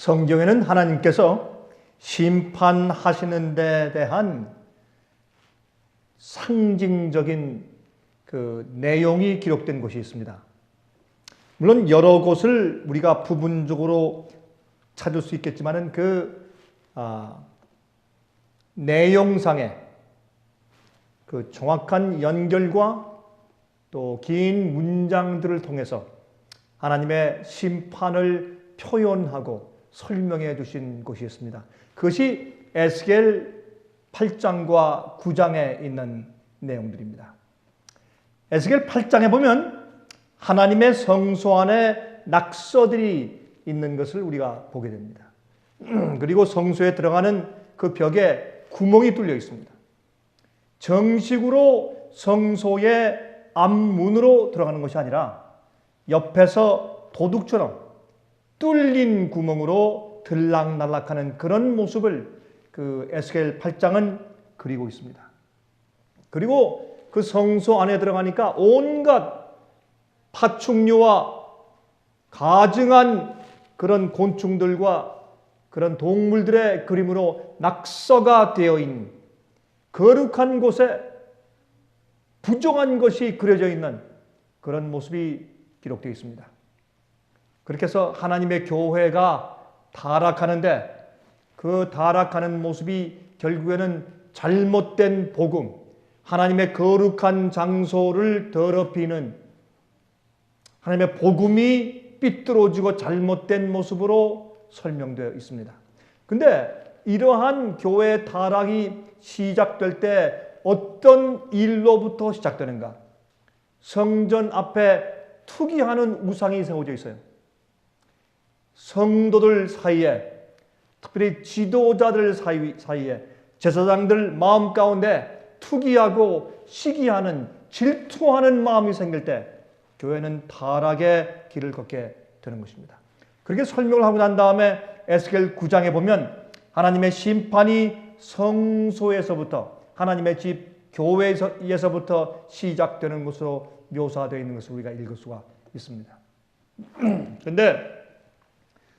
성경에는 하나님께서 심판하시는 데 대한 상징적인 그 내용이 기록된 곳이 있습니다. 물론 여러 곳을 우리가 부분적으로 찾을 수 있겠지만은 내용상의 그 정확한 연결과 또 긴 문장들을 통해서 하나님의 심판을 표현하고 설명해 주신 곳이 있습니다. 그것이 에스겔 8장과 9장에 있는 내용들입니다. 에스겔 8장에 보면 하나님의 성소 안에 낙서들이 있는 것을 우리가 보게 됩니다. 그리고 성소에 들어가는 그 벽에 구멍이 뚫려 있습니다. 정식으로 성소의 앞문으로 들어가는 것이 아니라 옆에서 도둑처럼 뚫린 구멍으로 들락날락하는 그런 모습을 그 에스겔 8장은 그리고 있습니다. 그리고 그 성소 안에 들어가니까 온갖 파충류와 가증한 그런 곤충들과 그런 동물들의 그림으로 낙서가 되어 있는 거룩한 곳에 부정한 것이 그려져 있는 그런 모습이 기록되어 있습니다. 그렇게 해서 하나님의 교회가 타락하는데 그 타락하는 모습이 결국에는 잘못된 복음, 하나님의 거룩한 장소를 더럽히는 하나님의 복음이 삐뚤어지고 잘못된 모습으로 설명되어 있습니다. 근데 이러한 교회 타락이 시작될 때 어떤 일로부터 시작되는가? 성전 앞에 투기하는 우상이 세워져 있어요. 성도들 사이에, 특별히 지도자들 사이에, 제사장들 마음 가운데 투기하고 시기하는, 질투하는 마음이 생길 때 교회는 타락의 길을 걷게 되는 것입니다. 그렇게 설명을 하고 난 다음에 에스겔 9장에 보면 하나님의 심판이 성소에서부터, 하나님의 집 교회에서부터 시작되는 것으로 묘사되어 있는 것을 우리가 읽을 수가 있습니다. 그런데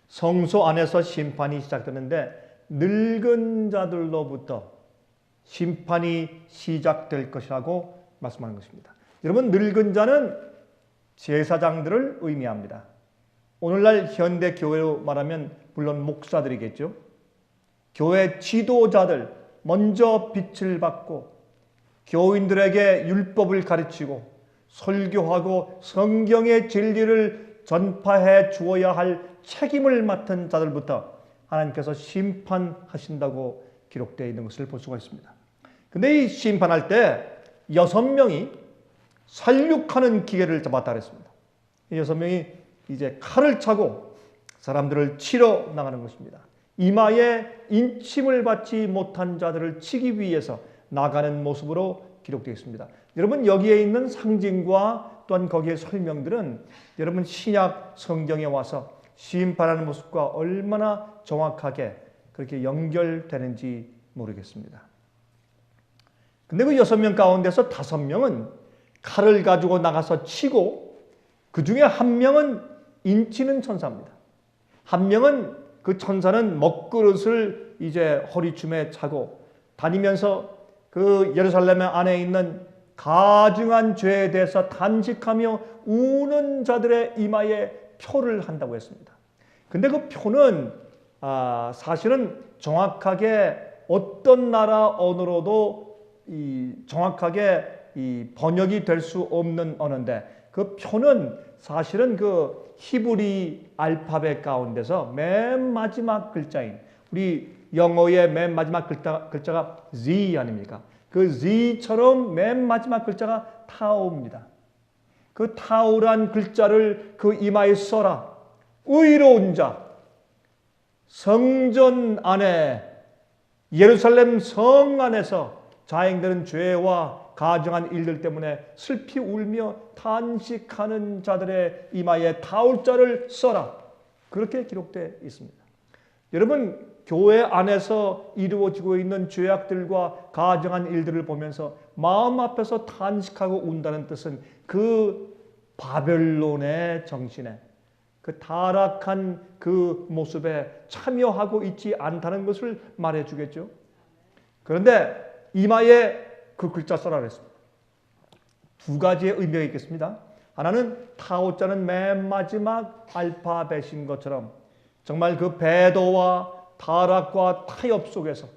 성소 안에서 심판이 시작되는데 늙은 자들로부터 심판이 시작될 것이라고 말씀하는 것입니다. 여러분, 늙은 자는 제사장들을 의미합니다. 오늘날 현대 교회로 말하면 물론 목사들이겠죠. 교회 지도자들, 먼저 빛을 받고 교인들에게 율법을 가르치고 설교하고 성경의 진리를 전파해 주어야 할 책임을 맡은 자들부터 하나님께서 심판하신다고 기록되어 있는 것을 볼 수가 있습니다. 근데 이 심판할 때 6명이 살육하는 기계를 잡았다 그랬습니다. 이 6명이 이제 칼을 차고 사람들을 치러 나가는 것입니다. 이마에 인침을 받지 못한 자들을 치기 위해서 나가는 모습으로 기록되어 있습니다. 여러분, 여기에 있는 상징과 또한 거기에 설명들은 여러분 신약 성경에 와서 심판하는 모습과 얼마나 정확하게 그렇게 연결되는지 모르겠습니다. 근데 그 6명 가운데서 5명은 칼을 가지고 나가서 치고 그 중에 1명은 인치는 천사입니다. 1명은 그 천사는 먹그릇을 이제 허리춤에 차고 다니면서 그 예루살렘 안에 있는 가증한 죄에 대해서 단식하며 우는 자들의 이마에 표를 한다고 했습니다. 근데 그 표는 사실은 정확하게 어떤 나라 언어로도 정확하게 번역이 될 수 없는 언어인데 그 표는 사실은 그 히브리 알파벳 가운데서 맨 마지막 글자인 우리 영어의 맨 마지막 글자가 Z 아닙니까? 그 Z처럼 맨 마지막 글자가 타우입니다. 그 타우란 글자를 그 이마에 써라. 의로운 자, 성전 안에 예루살렘 성 안에서 자행되는 죄와 가증한 일들 때문에 슬피 울며 탄식하는 자들의 이마에 타울자를 써라. 그렇게 기록되어 있습니다. 여러분, 교회 안에서 이루어지고 있는 죄악들과 가증한 일들을 보면서 마음 앞에서 탄식하고 운다는 뜻은 그 바벨론의 정신에 그 타락한 그 모습에 참여하고 있지 않다는 것을 말해 주겠죠. 그런데 이마에 그 글자 써라 그랬습니다. 두 가지의 의미가 있겠습니다. 하나는 타오자는 맨 마지막 알파벳인 것처럼 정말 그 배도와 타락과 타협 속에서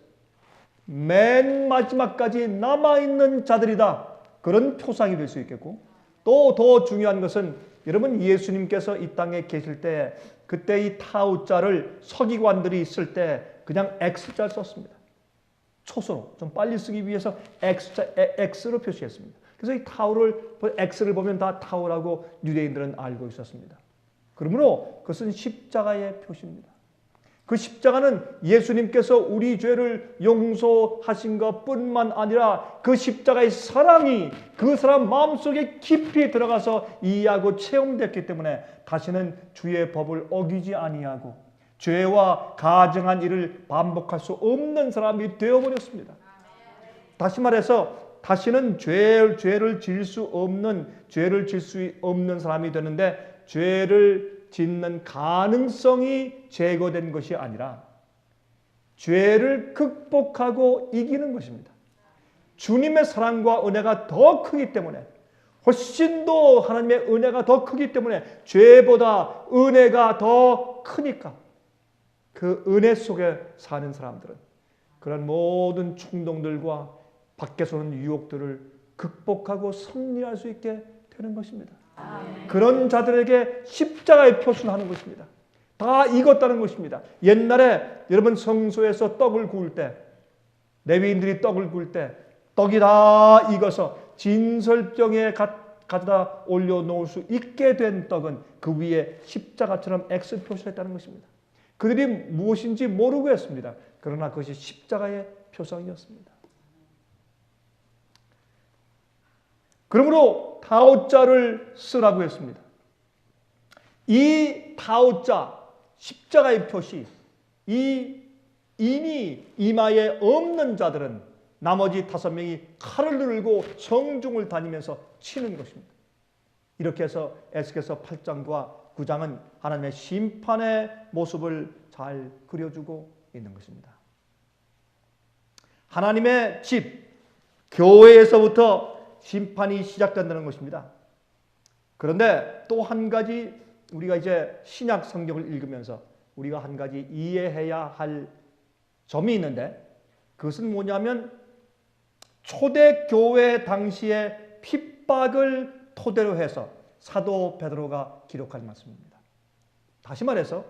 맨 마지막까지 남아있는 자들이다. 그런 표상이 될 수 있겠고, 또 더 중요한 것은 여러분 예수님께서 이 땅에 계실 때 그때 이 타오자를 서기관들이 쓸 때 그냥 X자를 썼습니다. 초소로 좀 빨리 쓰기 위해서 X로 표시했습니다. 그래서 이 X를 보면 다 타오라고 유대인들은 알고 있었습니다. 그러므로 그것은 십자가의 표시입니다. 그 십자가는 예수님께서 우리 죄를 용서하신 것뿐만 아니라 그 십자가의 사랑이 그 사람 마음속에 깊이 들어가서 이해하고 체험됐기 때문에 다시는 주의 법을 어기지 아니하고 죄와 가증한 일을 반복할 수 없는 사람이 되어버렸습니다. 다시 말해서 다시는 죄를 질 수 없는 사람이 되는데, 죄를 짓는 가능성이 제거된 것이 아니라 죄를 극복하고 이기는 것입니다. 주님의 사랑과 은혜가 더 크기 때문에, 훨씬 더 하나님의 은혜가 더 크기 때문에 죄보다 은혜가 더 크니까 그 은혜 속에 사는 사람들은 그런 모든 충동들과 밖에서 오는 유혹들을 극복하고 승리할 수 있게 되는 것입니다. 그런 자들에게 십자가의 표시를 하는 것입니다. 다 익었다는 것입니다. 옛날에 여러분 성소에서 떡을 구울 때, 레위인들이 떡을 구울 때 떡이 다 익어서 진설병에 가져다 올려놓을 수 있게 된 떡은 그 위에 십자가처럼 X 표시를 했다는 것입니다. 그들이 무엇인지 모르고 했습니다. 그러나 그것이 십자가의 표상이었습니다. 그러므로 타오자를 쓰라고 했습니다. 이 타오자, 십자가의 표시, 이 인이 이마에 없는 자들은 나머지 5명이 칼을 들고 성중을 다니면서 치는 것입니다. 이렇게 해서 에스겔서 8장과 9장은 하나님의 심판의 모습을 잘 그려주고 있는 것입니다. 하나님의 집, 교회에서부터 심판이 시작된다는 것입니다. 그런데 또 한 가지 우리가 이제 신약 성경을 읽으면서 우리가 한 가지 이해해야 할 점이 있는데, 그것은 뭐냐면 초대교회 당시의 핍박을 토대로 해서 사도 베드로가 기록한 말씀입니다. 다시 말해서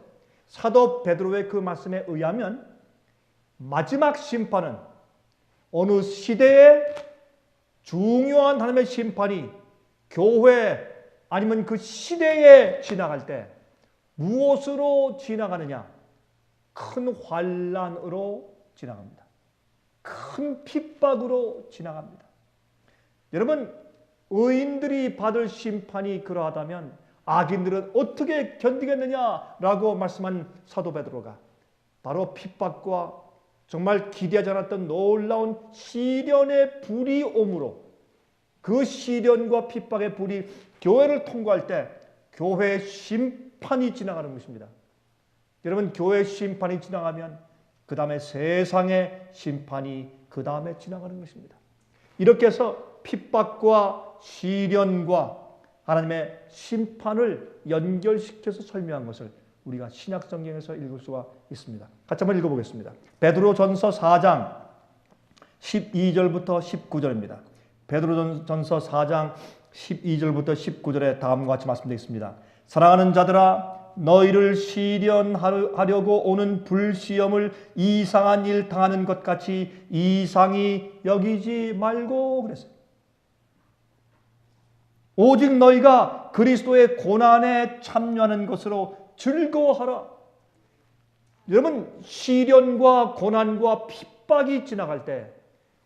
사도 베드로의 그 말씀에 의하면 마지막 심판은 어느 시대에 중요한 하나님의 심판이 교회 아니면 그 시대에 지나갈 때 무엇으로 지나가느냐? 큰 환난으로 지나갑니다. 큰 핍박으로 지나갑니다. 여러분, 의인들이 받을 심판이 그러하다면 악인들은 어떻게 견디겠느냐라고 말씀한 사도 베드로가 바로 핍박과 정말 기대하지 않았던 놀라운 시련의 불이 오므로 그 시련과 핍박의 불이 교회를 통과할 때 교회의 심판이 지나가는 것입니다. 여러분, 교회의 심판이 지나가면 그 다음에 세상의 심판이 그 다음에 지나가는 것입니다. 이렇게 해서 핍박과 시련과 하나님의 심판을 연결시켜서 설명한 것을 우리가 신약 성경에서 읽을 수가 있습니다. 같이 한번 읽어보겠습니다. 베드로전서 4장 12절부터 19절입니다. 베드로전서 4장 12절부터 19절에 다음과 같이 말씀되어 있습니다. 사랑하는 자들아, 너희를 시련하려고 오는 불시험을 이상한 일 당하는 것 같이 이상히 여기지 말고 그랬어요. 오직 너희가 그리스도의 고난에 참여하는 것으로 즐거워하라. 여러분, 시련과 고난과 핍박이 지나갈 때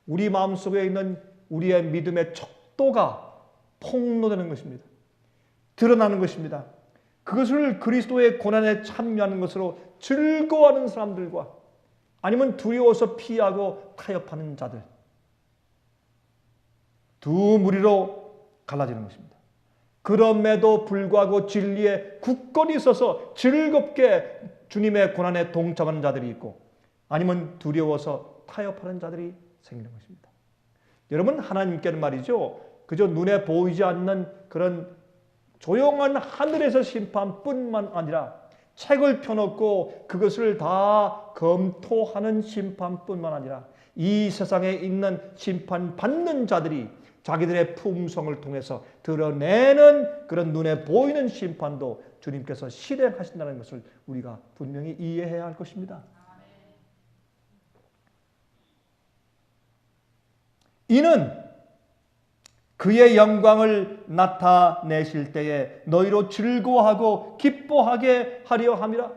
우리 마음속에 있는 우리의 믿음의 척도가 폭로되는 것입니다. 드러나는 것입니다. 그것을 그리스도의 고난에 참여하는 것으로 즐거워하는 사람들과 아니면 두려워서 피하고 타협하는 자들, 두 무리로 갈라지는 것입니다. 그럼에도 불구하고 진리에 굳건히 서서 즐겁게 주님의 고난에 동참하는 자들이 있고, 아니면 두려워서 타협하는 자들이 생기는 것입니다. 여러분, 하나님께는 말이죠, 그저 눈에 보이지 않는 그런 조용한 하늘에서 심판뿐만 아니라 책을 펴놓고 그것을 다 검토하는 심판뿐만 아니라 이 세상에 있는 심판받는 자들이 자기들의 품성을 통해서 드러내는 그런 눈에 보이는 심판도 주님께서 실행하신다는 것을 우리가 분명히 이해해야 할 것입니다. 이는 그의 영광을 나타내실 때에 너희로 즐거워하고 기뻐하게 하려 함이라.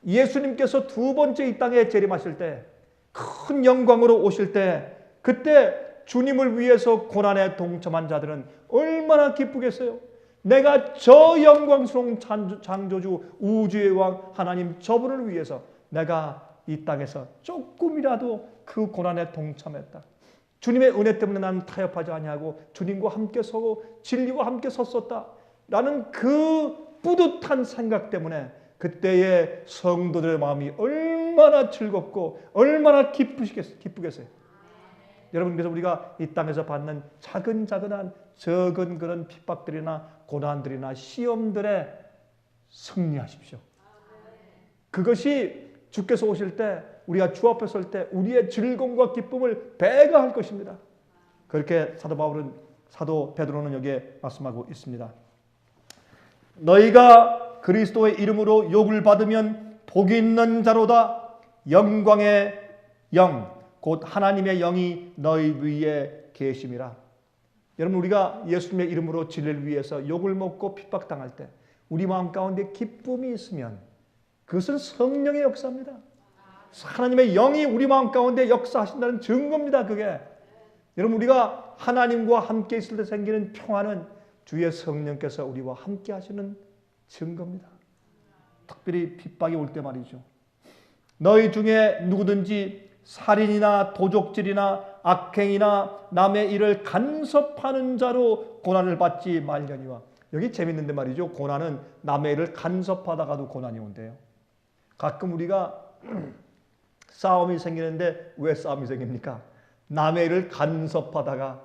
예수님께서 두 번째 이 땅에 재림하실 때, 큰 영광으로 오실 때, 그때 주님을 위해서 고난에 동참한 자들은 얼마나 기쁘겠어요. 내가 저 영광스러운 창조주 우주의 왕 하나님 저분을 위해서 내가 이 땅에서 조금이라도 그 고난에 동참했다. 주님의 은혜 때문에 나는 타협하지 아니하고 주님과 함께 서고 진리와 함께 섰었다 라는 그 뿌듯한 생각 때문에 그때의 성도들의 마음이 얼마나 즐겁고 얼마나 기쁘겠어요. 여러분, 그래서 우리가 이 땅에서 받는 작은 적은 그런 핍박들이나 고난들이나 시험들에 승리하십시오. 그것이 주께서 오실 때, 우리가 주 앞에 설 때 우리의 즐거움과 기쁨을 배가할 것입니다. 그렇게 사도 베드로는 여기에 말씀하고 있습니다. 너희가 그리스도의 이름으로 욕을 받으면 복이 있는 자로다. 영광의 영 곧 하나님의 영이 너희 위에 계심이라. 여러분, 우리가 예수님의 이름으로 진리를 위해서 욕을 먹고 핍박당할 때 우리 마음 가운데 기쁨이 있으면 그것은 성령의 역사입니다. 하나님의 영이 우리 마음 가운데 역사하신다는 증거입니다. 그게 여러분, 우리가 하나님과 함께 있을 때 생기는 평화는 주의 성령께서 우리와 함께 하시는 증거입니다. 특별히 핍박이 올 때 말이죠. 너희 중에 누구든지 살인이나 도적질이나 악행이나 남의 일을 간섭하는 자로 고난을 받지 말려니와. 여기 재밌는데 말이죠. 고난은 남의 일을 간섭하다가도 고난이 온대요. 가끔 우리가 싸움이 생기는데 왜 싸움이 생깁니까? 남의 일을 간섭하다가,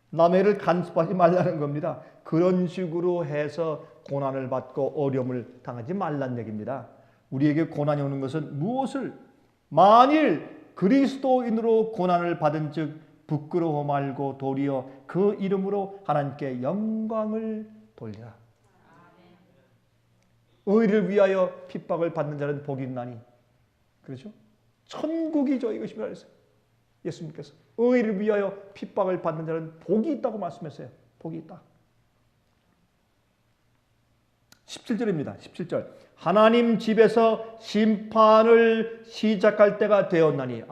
남의 일을 간섭하지 말라는 겁니다. 그런 식으로 해서 고난을 받고 어려움을 당하지 말란 얘기입니다. 우리에게 고난이 오는 것은 무엇을, 만일 그리스도인으로 고난을 받은 즉 부끄러워 말고 도리어 그 이름으로 하나님께 영광을 돌리라. 의를 위하여 핍박을 받는 자는 복이 있나니. 그렇죠? 천국이 저희 것이라 그랬어요. 예수님께서 의를 위하여 핍박을 받는 자는 복이 있다고 말씀했어요. 복이 있다. 17절입니다. 17절. 하나님 집에서 심판을 시작할 때가 되었나니.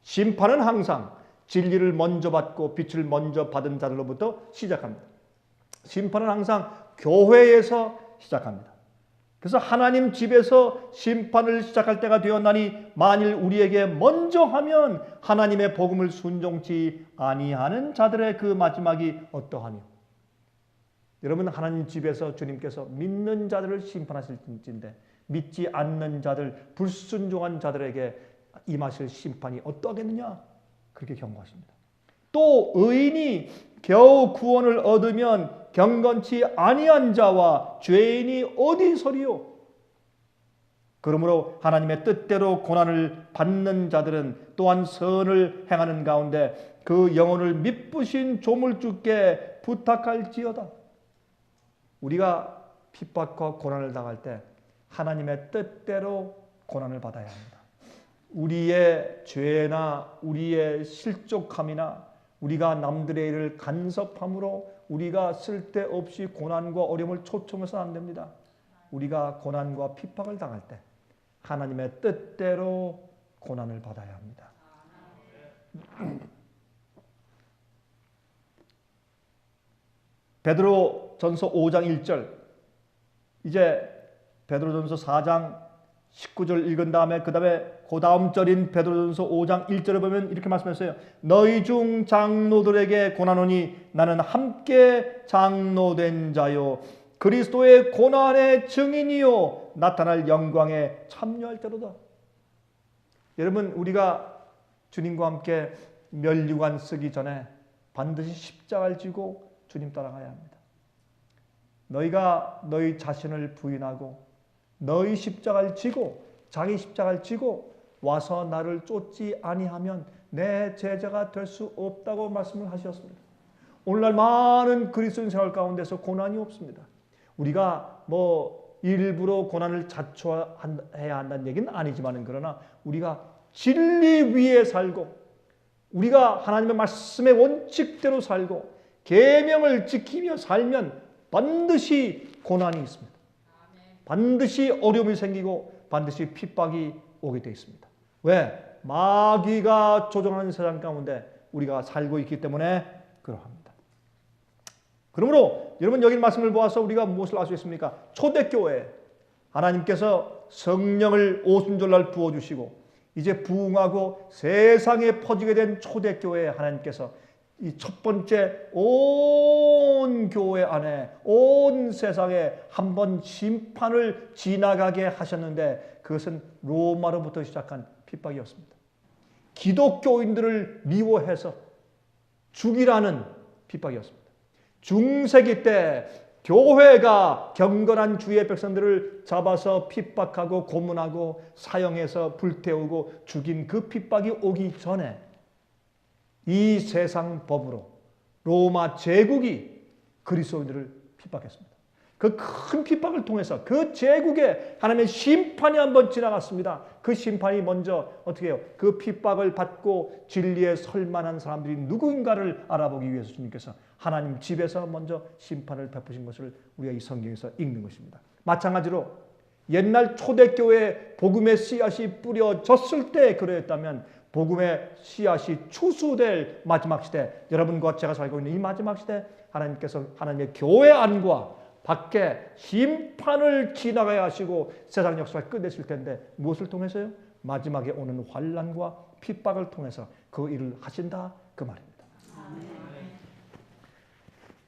심판은 항상 진리를 먼저 받고 빛을 먼저 받은 자들로부터 시작합니다. 심판은 항상 교회에서 시작합니다. 그래서 하나님 집에서 심판을 시작할 때가 되었나니 만일 우리에게 먼저 하면 하나님의 복음을 순종치 아니하는 자들의 그 마지막이 어떠하뇨. 여러분, 하나님 집에서 주님께서 믿는 자들을 심판하실진데 믿지 않는 자들, 불순종한 자들에게 임하실 심판이 어떠하겠느냐, 그렇게 경고하십니다. 또 의인이 겨우 구원을 얻으면 경건치 아니한 자와 죄인이 어디서리요. 그러므로 하나님의 뜻대로 고난을 받는 자들은 또한 선을 행하는 가운데 그 영혼을 미쁘신 조물주께 부탁할지어다. 우리가 핍박과 고난을 당할 때 하나님의 뜻대로 고난을 받아야 합니다. 우리의 죄나 우리의 실족함이나 우리가 남들의 일을 간섭함으로 우리가 쓸데없이 고난과 어려움을 초청해서는 안 됩니다. 우리가 고난과 핍박을 당할 때 하나님의 뜻대로 고난을 받아야 합니다. 베드로전서 5장 1절, 이제 베드로전서 4장 19절 읽은 다음에 그 다음 절인 베드로전서 5장 1절에 보면 이렇게 말씀했어요. 너희 중 장로들에게 고난하노니 나는 함께 장로된 자요 그리스도의 고난의 증인이요 나타날 영광에 참여할 자로다. 여러분, 우리가 주님과 함께 면류관 쓰기 전에 반드시 십자가를 지고 주님 따라가야 합니다. 너희가 너희 자신을 부인하고 너희 십자가를 지고 자기 십자가를 지고 와서 나를 쫓지 아니하면 내 제자가 될 수 없다고 말씀을 하셨습니다. 오늘날 많은 그리스도인 생활 가운데서 고난이 없습니다. 우리가 일부러 고난을 자초해야 한다는 얘기는 아니지만 그러나 우리가 진리 위에 살고 우리가 하나님의 말씀의 원칙대로 살고 계명을 지키며 살면 반드시 고난이 있습니다. 반드시 어려움이 생기고 반드시 핍박이 오게 되어 있습니다. 왜? 마귀가 조종하는 세상 가운데 우리가 살고 있기 때문에 그러합니다. 그러므로 여러분 여기 말씀을 보아서 우리가 무엇을 알 수 있습니까? 초대교회 하나님께서 성령을 오순절날 부어주시고 이제 부흥하고 세상에 퍼지게 된 초대교회에 하나님께서 이 첫 번째 온 교회 안에 온 세상에 한번 심판을 지나가게 하셨는데 그것은 로마로부터 시작한 핍박이었습니다. 기독교인들을 미워해서 죽이라는 핍박이었습니다. 중세기 때 교회가 경건한 주의 백성들을 잡아서 핍박하고 고문하고 사형해서 불태우고 죽인 그 핍박이 오기 전에 이 세상 법으로 로마 제국이 그리스도인들을 핍박했습니다. 그 큰 핍박을 통해서 그 제국에 하나님의 심판이 한번 지나갔습니다. 그 심판이 먼저 어떻게 해요? 그 핍박을 받고 진리에 설 만한 사람들이 누구인가를 알아보기 위해서 주님께서 하나님 집에서 먼저 심판을 베푸신 것을 우리가 이 성경에서 읽는 것입니다. 마찬가지로 옛날 초대교회에 복음의 씨앗이 뿌려졌을 때 그랬다면 복음의 씨앗이 추수될 마지막 시대, 여러분과 제가 살고 있는 이 마지막 시대 하나님께서 하나님의 교회 안과 밖에 심판을 지나가야 하시고 세상 역사를 끝내실 텐데 무엇을 통해서요? 마지막에 오는 환난과 핍박을 통해서 그 일을 하신다 그 말입니다.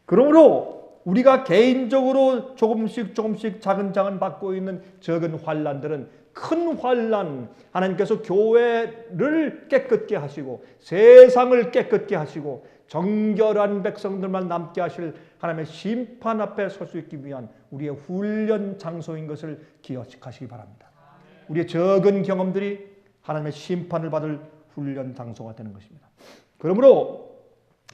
그러므로 우리가 개인적으로 조금씩 작은 받고 있는 적은 환난들은 큰 환난, 하나님께서 교회를 깨끗게 하시고 세상을 깨끗게 하시고 정결한 백성들만 남게 하실 하나님의 심판 앞에 설 수 있기 위한 우리의 훈련 장소인 것을 기억하시기 바랍니다. 우리의 적은 경험들이 하나님의 심판을 받을 훈련 장소가 되는 것입니다. 그러므로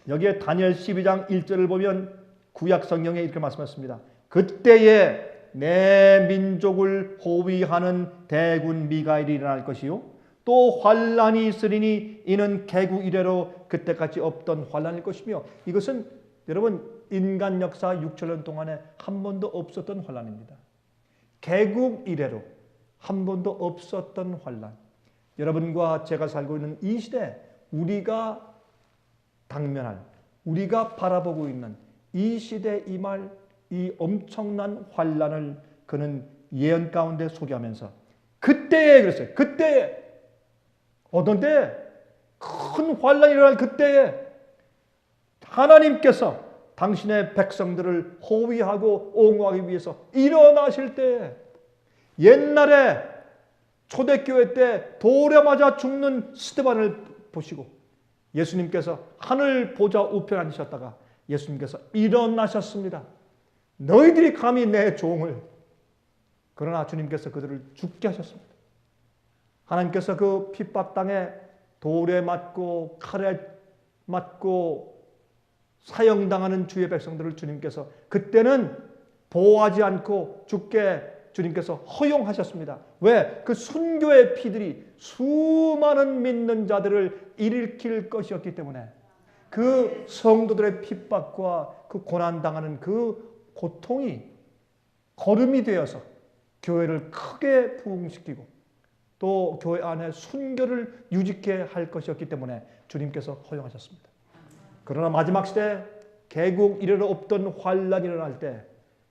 여기에 다니엘 12장 1절을 보면 구약 성경에 이렇게 말씀했습니다. 그때에 내 민족을 호위하는 대군 미가엘이 일어날 것이요 또 환란이 있으리니 이는 개국 이래로 그때까지 없던 환란일 것이며 이것은 여러분 인간 역사 6천년 동안에 한 번도 없었던 환란입니다. 개국 이래로 한 번도 없었던 환란. 여러분과 제가 살고 있는 이 시대 우리가 당면할 우리가 바라보고 있는 이 시대 임할 이 엄청난 환란을 그는 예언 가운데 소개하면서 그때에 그랬어요. 그때에 어떤 때에 큰 환란이 일어날 그때에 하나님께서 당신의 백성들을 호위하고 옹호하기 위해서 일어나실 때에 옛날에 초대교회 때 돌에 맞아 죽는 스데반을 보시고 예수님께서 하늘 보좌 우편에 앉으셨다가 예수님께서 일어나셨습니다. 너희들이 감히 내 종을 그러나 주님께서 그들을 죽게 하셨습니다. 하나님께서 그 핍박 땅에 돌에 맞고 칼에 맞고 사형당하는 주의 백성들을 주님께서 그때는 보호하지 않고 죽게 주님께서 허용하셨습니다. 왜? 그 순교의 피들이 수많은 믿는 자들을 일으킬 것이었기 때문에 그 성도들의 핍박과 그 고난당하는 그 고통이 거름이 되어서 교회를 크게 부흥시키고 또 교회 안에 순교를 유지케 할 것이었기 때문에 주님께서 허용하셨습니다. 그러나 마지막 시대 개국 이래로 없던 환란이 일어날 때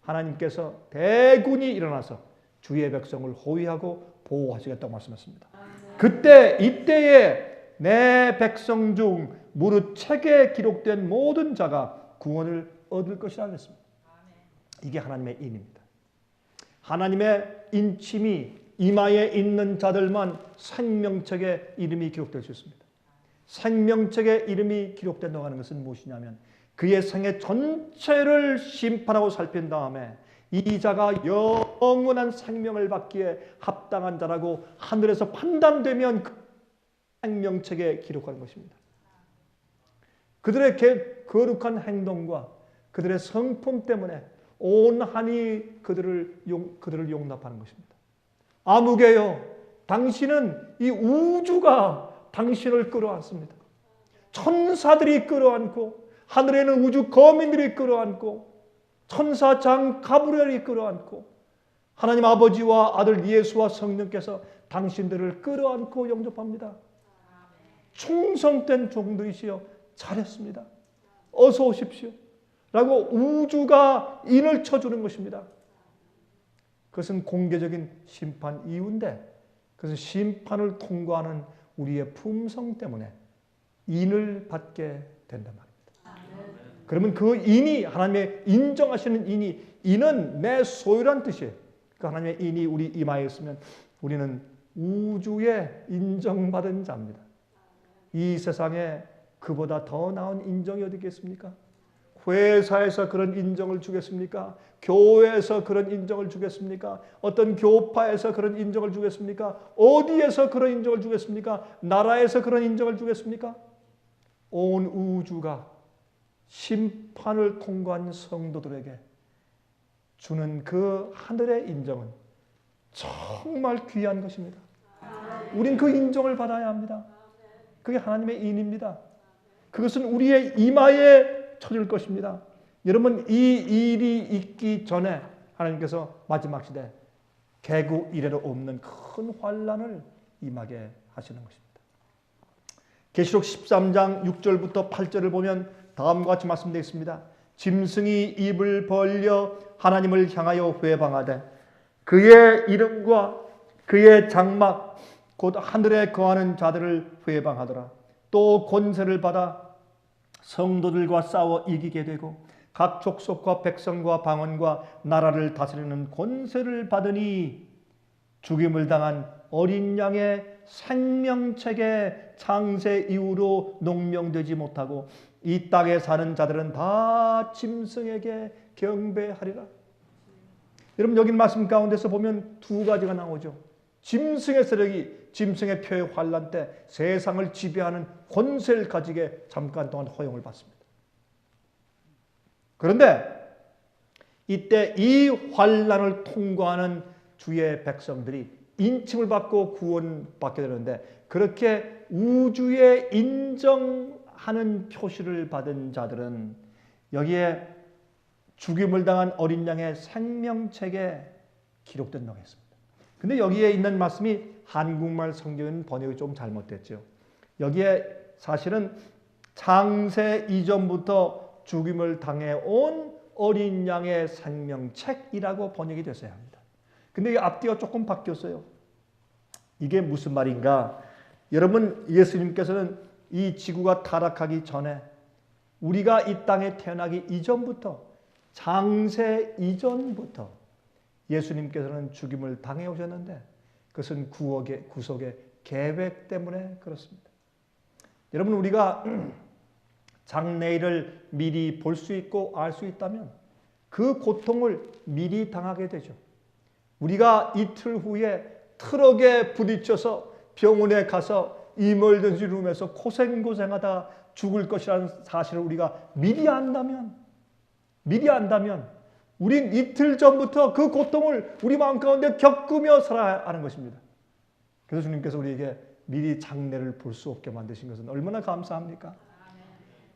하나님께서 대군이 일어나서 주의 백성을 호위하고 보호하시겠다고 말씀했습니다. 그때 이때에 내 백성 중 무릇 책에 기록된 모든 자가 구원을 얻을 것이라 했습니다. 이게 하나님의 인입니다. 하나님의 인침이 이마에 있는 자들만 생명책에 이름이 기록될 수 있습니다. 생명책에 이름이 기록된다고 하는 것은 무엇이냐면 그의 생애 전체를 심판하고 살핀 다음에 이 자가 영원한 생명을 받기에 합당한 자라고 하늘에서 판단되면 그 생명책에 기록하는 것입니다. 그들의 거룩한 행동과 그들의 성품 때문에 온 한이 그들을 용납하는 것입니다. 아무개여, 당신은 이 우주가 당신을 끌어안습니다. 천사들이 끌어안고 하늘에는 우주 거민들이 끌어안고 천사장 가브리엘이 끌어안고 하나님 아버지와 아들 예수와 성령께서 당신들을 끌어안고 영접합니다. 충성된 종들이시여 잘했습니다. 어서 오십시오. 라고 우주가 인을 쳐주는 것입니다. 그것은 공개적인 심판 이유인데 그것은 심판을 통과하는 우리의 품성 때문에 인을 받게 된단 말입니다. 그러면 그 인이 하나님의 인정하시는 인은 내 소유란 뜻이에요. 그 하나님의 인이 우리 이마에 있으면 우리는 우주에 인정받은 자입니다. 이 세상에 그보다 더 나은 인정이 어디 있겠습니까? 회사에서 그런 인정을 주겠습니까? 교회에서 그런 인정을 주겠습니까? 어떤 교파에서 그런 인정을 주겠습니까? 어디에서 그런 인정을 주겠습니까? 나라에서 그런 인정을 주겠습니까? 온 우주가 심판을 통과한 성도들에게 주는 그 하늘의 인정은 정말 귀한 것입니다. 우린 그 인정을 받아야 합니다. 그게 하나님의 인입니다. 그것은 우리의 이마에 쳐질 것입니다. 여러분, 이 일이 있기 전에 하나님께서 마지막 시대 개구 이래로 없는 큰 환란을 임하게 하시는 것입니다. 계시록 13장 6절부터 8절을 보면 다음과 같이 말씀되어 있습니다. 짐승이 입을 벌려 하나님을 향하여 회방하되 그의 이름과 그의 장막 곧 하늘에 거하는 자들을 회방하더라. 또 권세를 받아 성도들과 싸워 이기게 되고 각 족속과 백성과 방언과 나라를 다스리는 권세를 받으니 죽임을 당한 어린 양의 생명책에 창세 이후로 농명되지 못하고 이 땅에 사는 자들은 다 짐승에게 경배하리라. 여러분, 여기 말씀 가운데서 보면 두 가지가 나오죠. 짐승의 세력이 짐승의 표의 환란 때 세상을 지배하는 권세를 가지게 잠깐 동안 허용을 받습니다. 그런데 이때 이 환란을 통과하는 주의 백성들이 인침을 받고 구원받게 되는데 그렇게 우주에 인정하는 표시를 받은 자들은 여기에 죽임을 당한 어린 양의 생명책에 기록된다고 했습니다. 근데 여기에 있는 말씀이 한국말 성경은 번역이 좀 잘못됐죠. 여기에 사실은 창세 이전부터 죽임을 당해온 어린 양의 생명책이라고 번역이 됐어야 합니다. 근데 이 앞뒤가 조금 바뀌었어요. 이게 무슨 말인가? 여러분, 예수님께서는 이 지구가 타락하기 전에 우리가 이 땅에 태어나기 이전부터 창세 이전부터 예수님께서는 죽임을 당해 오셨는데 그것은 구속의 계획 때문에 그렇습니다. 여러분, 우리가 장래일을 미리 볼 수 있고 알 수 있다면 그 고통을 미리 당하게 되죠. 우리가 이틀 후에 트럭에 부딪혀서 병원에 가서 이멀전시 룸에서 고생하다 죽을 것이라는 사실을 우리가 미리 안다면 우린 이틀 전부터 그 고통을 우리 마음 가운데 겪으며 살아야 하는 것입니다. 그래서 주님께서 우리에게 미리 장래를 볼 수 없게 만드신 것은 얼마나 감사합니까?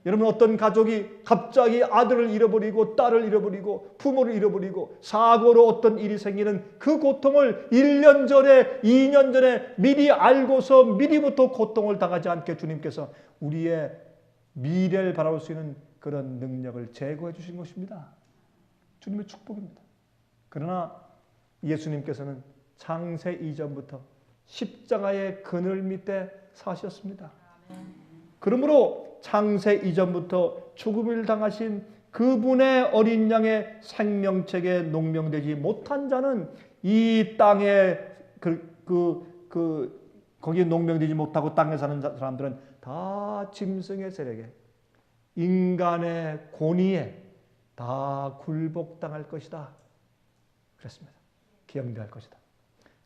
여러분, 어떤 가족이 갑자기 아들을 잃어버리고 딸을 잃어버리고 부모를 잃어버리고 사고로 어떤 일이 생기는 그 고통을 1년 전에 2년 전에 미리 알고서 미리부터 고통을 당하지 않게 주님께서 우리의 미래를 바라볼 수 있는 그런 능력을 제공해 주신 것입니다. 주님의 축복입니다. 그러나 예수님께서는 창세 이전부터 십자가의 그늘 밑에 사셨습니다. 그러므로 창세 이전부터 죽음을 당하신 그분의 어린 양의 생명책에 농명되지 못한 자는 이 땅에 거기에 농명되지 못하고 땅에 사는 사람들은 다 짐승의 세력에 인간의 권위에 다 굴복당할 것이다. 그랬습니다. 경배할 것이다.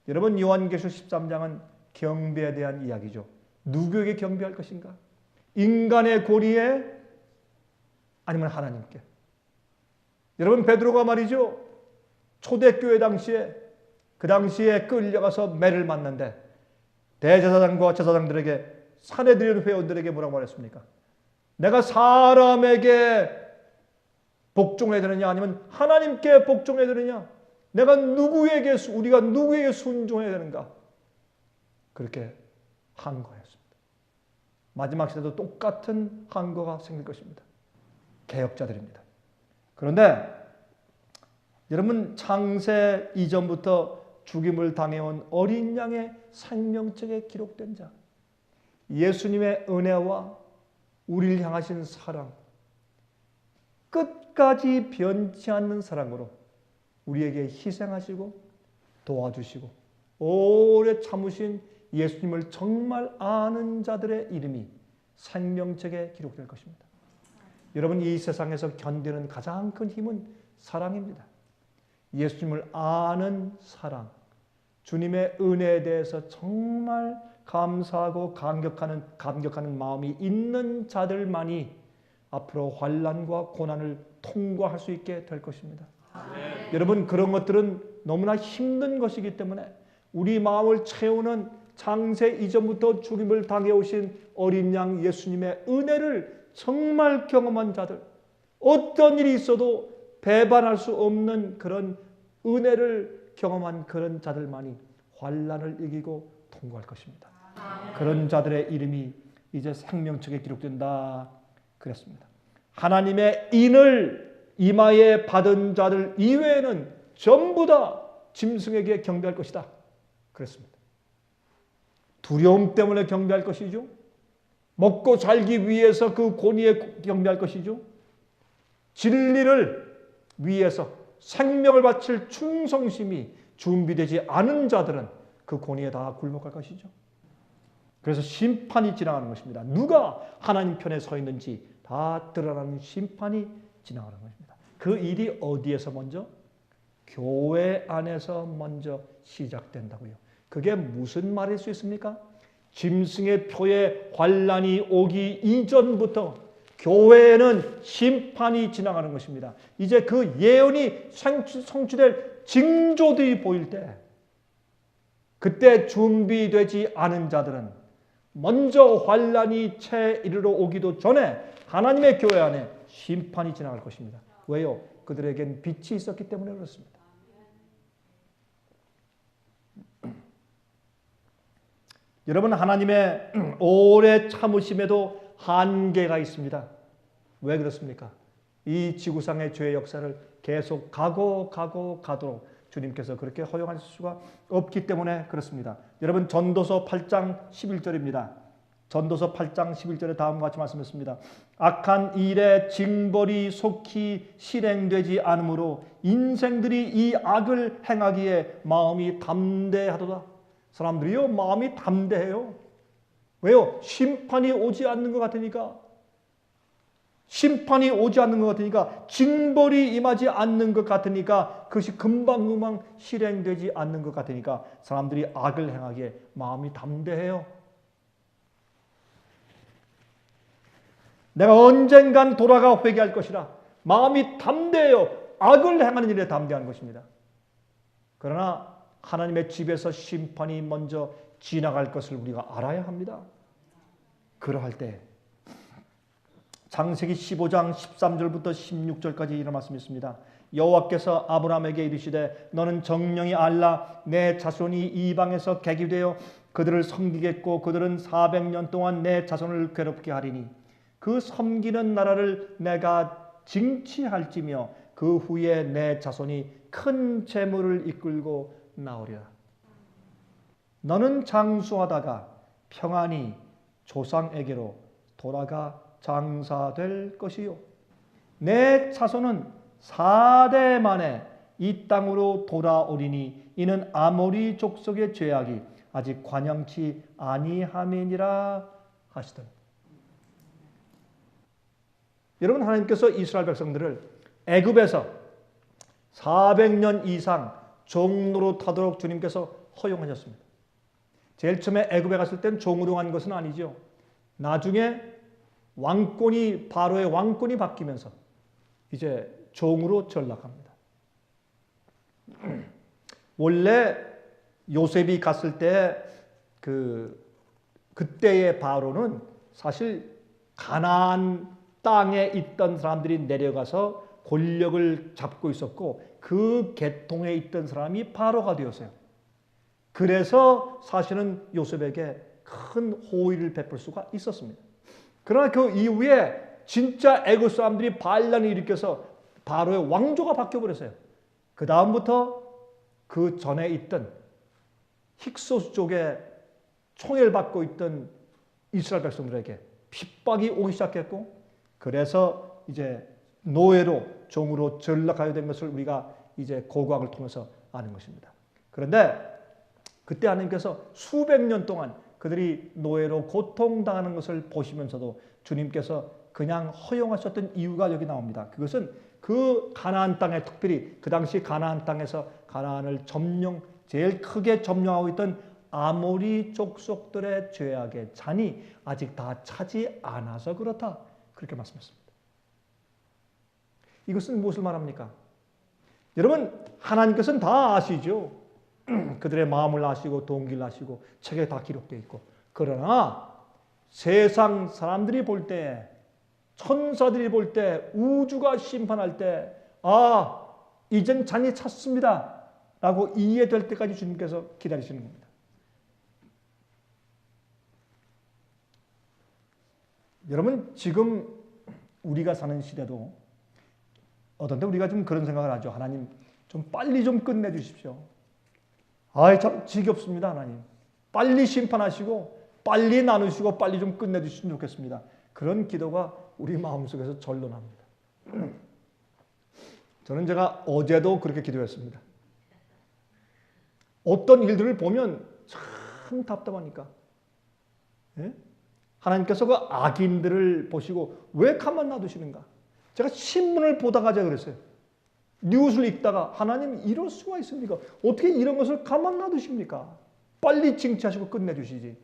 여러분, 요한계시록 13장은 경배에 대한 이야기죠. 누구에게 경배할 것인가? 인간의 권위에 아니면 하나님께. 여러분, 베드로가 말이죠. 초대교회 당시에 그 당시에 끌려가서 매를 맞는데 대제사장과 제사장들에게 사내들인 회원들에게 뭐라고 말했습니까? 내가 사람에게 복종해야 되느냐 아니면 하나님께 복종해야 되느냐? 우리가 누구에게 순종해야 되는가? 그렇게 항거했습니다. 마지막 시대도 똑같은 항거가 생길 것입니다. 개혁자들입니다. 그런데 여러분, 창세 이전부터 죽임을 당해온 어린 양의 생명책에 기록된 자, 예수님의 은혜와 우리를 향하신 사랑, 끝까지 변치 않는 사랑으로 우리에게 희생하시고 도와주시고 오래 참으신 예수님을 정말 아는 자들의 이름이 생명책에 기록될 것입니다. 여러분, 이 세상에서 견디는 가장 큰 힘은 사랑입니다. 예수님을 아는 사랑, 주님의 은혜에 대해서 정말 감사하고 감격하는 마음이 있는 자들만이 앞으로 환난과 고난을 통과할 수 있게 될 것입니다. 여러분, 그런 것들은 너무나 힘든 것이기 때문에 우리 마음을 채우는 창세 이전부터 죽임을 당해오신 어린 양 예수님의 은혜를 정말 경험한 자들, 어떤 일이 있어도 배반할 수 없는 그런 은혜를 경험한 그런 자들만이 환난을 이기고 통과할 것입니다. 그런 자들의 이름이 이제 생명책에 기록된다 그랬습니다. 하나님의 인을 이마에 받은 자들 이외에는 전부 다 짐승에게 경배할 것이다 그랬습니다. 두려움 때문에 경배할 것이죠. 먹고 살기 위해서 그 권위에 경배할 것이죠. 진리를 위해서 생명을 바칠 충성심이 준비되지 않은 자들은 그 권위에 다 굴복할 것이죠. 그래서 심판이 지나가는 것입니다. 누가 하나님 편에 서 있는지 다 드러나는 심판이 지나가는 것입니다. 그 일이 어디에서 먼저? 교회 안에서 먼저 시작된다고요. 그게 무슨 말일 수 있습니까? 짐승의 표에 환난이 오기 이전부터 교회에는 심판이 지나가는 것입니다. 이제 그 예언이 성취될 징조들이 보일 때, 그때 준비되지 않은 자들은 먼저 환난이 채 이르러 오기도 전에 하나님의 교회 안에 심판이 지나갈 것입니다. 왜요? 그들에겐 빛이 있었기 때문에 그렇습니다. 여러분, 하나님의 오래 참으심에도 한계가 있습니다. 왜 그렇습니까? 이 지구상의 죄의 역사를 계속 가도록 주님께서 그렇게 허용할 수가 없기 때문에 그렇습니다. 여러분, 전도서 8장 11절입니다. 전도서 8장 11절에 다음과 같이 말씀했습니다. 악한 일의 징벌이 속히 실행되지 않으므로 인생들이 이 악을 행하기에 마음이 담대하도다. 사람들이요, 마음이 담대해요. 왜요? 심판이 오지 않는 것 같으니까. 심판이 오지 않는 것 같으니까, 징벌이 임하지 않는 것 같으니까, 그것이 금방금방 실행되지 않는 것 같으니까 사람들이 악을 행하기에 마음이 담대해요. 내가 언젠간 돌아가 회개할 것이라 마음이 담대해요. 악을 행하는 일에 담대한 것입니다. 그러나 하나님의 집에서 심판이 먼저 지나갈 것을 우리가 알아야 합니다. 그러할 때 창세기 15장 13절부터 16절까지 이런 말씀이 있습니다. 여호와께서 아브라함에게 이르시되 너는 정령이 알라 내 자손이 이방에서 객이 되어 그들을 섬기겠고 그들은 400년 동안 내 자손을 괴롭게 하리니 그 섬기는 나라를 내가 징치할지며 그 후에 내 자손이 큰 재물을 이끌고 나오리라. 너는 장수하다가 평안히 조상에게로 돌아가 장사될 것이요. 내 자손은 4대 만에 이 땅으로 돌아오리니 이는 아모리 족속의 죄악이 아직 관영치 아니함이니라 하시더니. 여러분, 하나님께서 이스라엘 백성들을 애굽에서 400년 이상 종노릇하도록 주님께서 허용하셨습니다. 제일 처음에 애굽에 갔을 땐 종으로 간 것은 아니죠. 나중에 왕권이, 바로의 왕권이 바뀌면서 이제 종으로 전락합니다. 원래 요셉이 갔을 때 그때의 바로는 사실 가나안 땅에 있던 사람들이 내려가서 권력을 잡고 있었고 그 계통에 있던 사람이 바로가 되었어요. 그래서 사실은 요셉에게 큰 호의를 베풀 수가 있었습니다. 그러나 그 이후에 진짜 애굽 사람들이 반란을 일으켜서 바로의 왕조가 바뀌어버렸어요. 그 다음부터 그 전에 있던 힉소스 쪽에 총애받고 있던 이스라엘 백성들에게 핍박이 오기 시작했고, 그래서 이제 노예로, 종으로 전락하게 된 것을 우리가 이제 고고학을 통해서 아는 것입니다. 그런데 그때 하나님께서 수백 년 동안 그들이 노예로 고통당하는 것을 보시면서도 주님께서 그냥 허용하셨던 이유가 여기 나옵니다. 그것은 그 가나안 땅에, 특별히 그 당시 가나안 땅에서 가나안을 제일 크게 점령하고 있던 아모리 족속들의 죄악의 잔이 아직 다 차지 않아서 그렇다. 그렇게 말씀했습니다. 이것은 무엇을 말합니까? 여러분, 하나님께서는 다 아시죠. 그들의 마음을 아시고 동기를 아시고 책에 다 기록되어 있고, 그러나 세상 사람들이 볼 때, 천사들이 볼 때, 우주가 심판할 때, 이젠 잔이 찼습니다 라고 이해될 때까지 주님께서 기다리시는 겁니다. 여러분, 지금 우리가 사는 시대도 어떤 때 우리가 좀 그런 생각을 하죠. 하나님, 좀 빨리 좀 끝내주십시오. 참 지겹습니다, 하나님. 빨리 심판하시고 빨리 나누시고 빨리 좀 끝내주시면 좋겠습니다. 그런 기도가 우리 마음속에서 절로 납니다. 저는 제가 어제도 그렇게 기도했습니다. 어떤 일들을 보면 참 답답하니까. 예? 하나님께서 그 악인들을 보시고 왜 가만 놔두시는가? 제가 신문을 보다가 제가 그랬어요. 뉴스를 읽다가 하나님 이럴 수가 있습니까? 어떻게 이런 것을 가만 놔두십니까? 빨리 징치하시고 끝내주시지.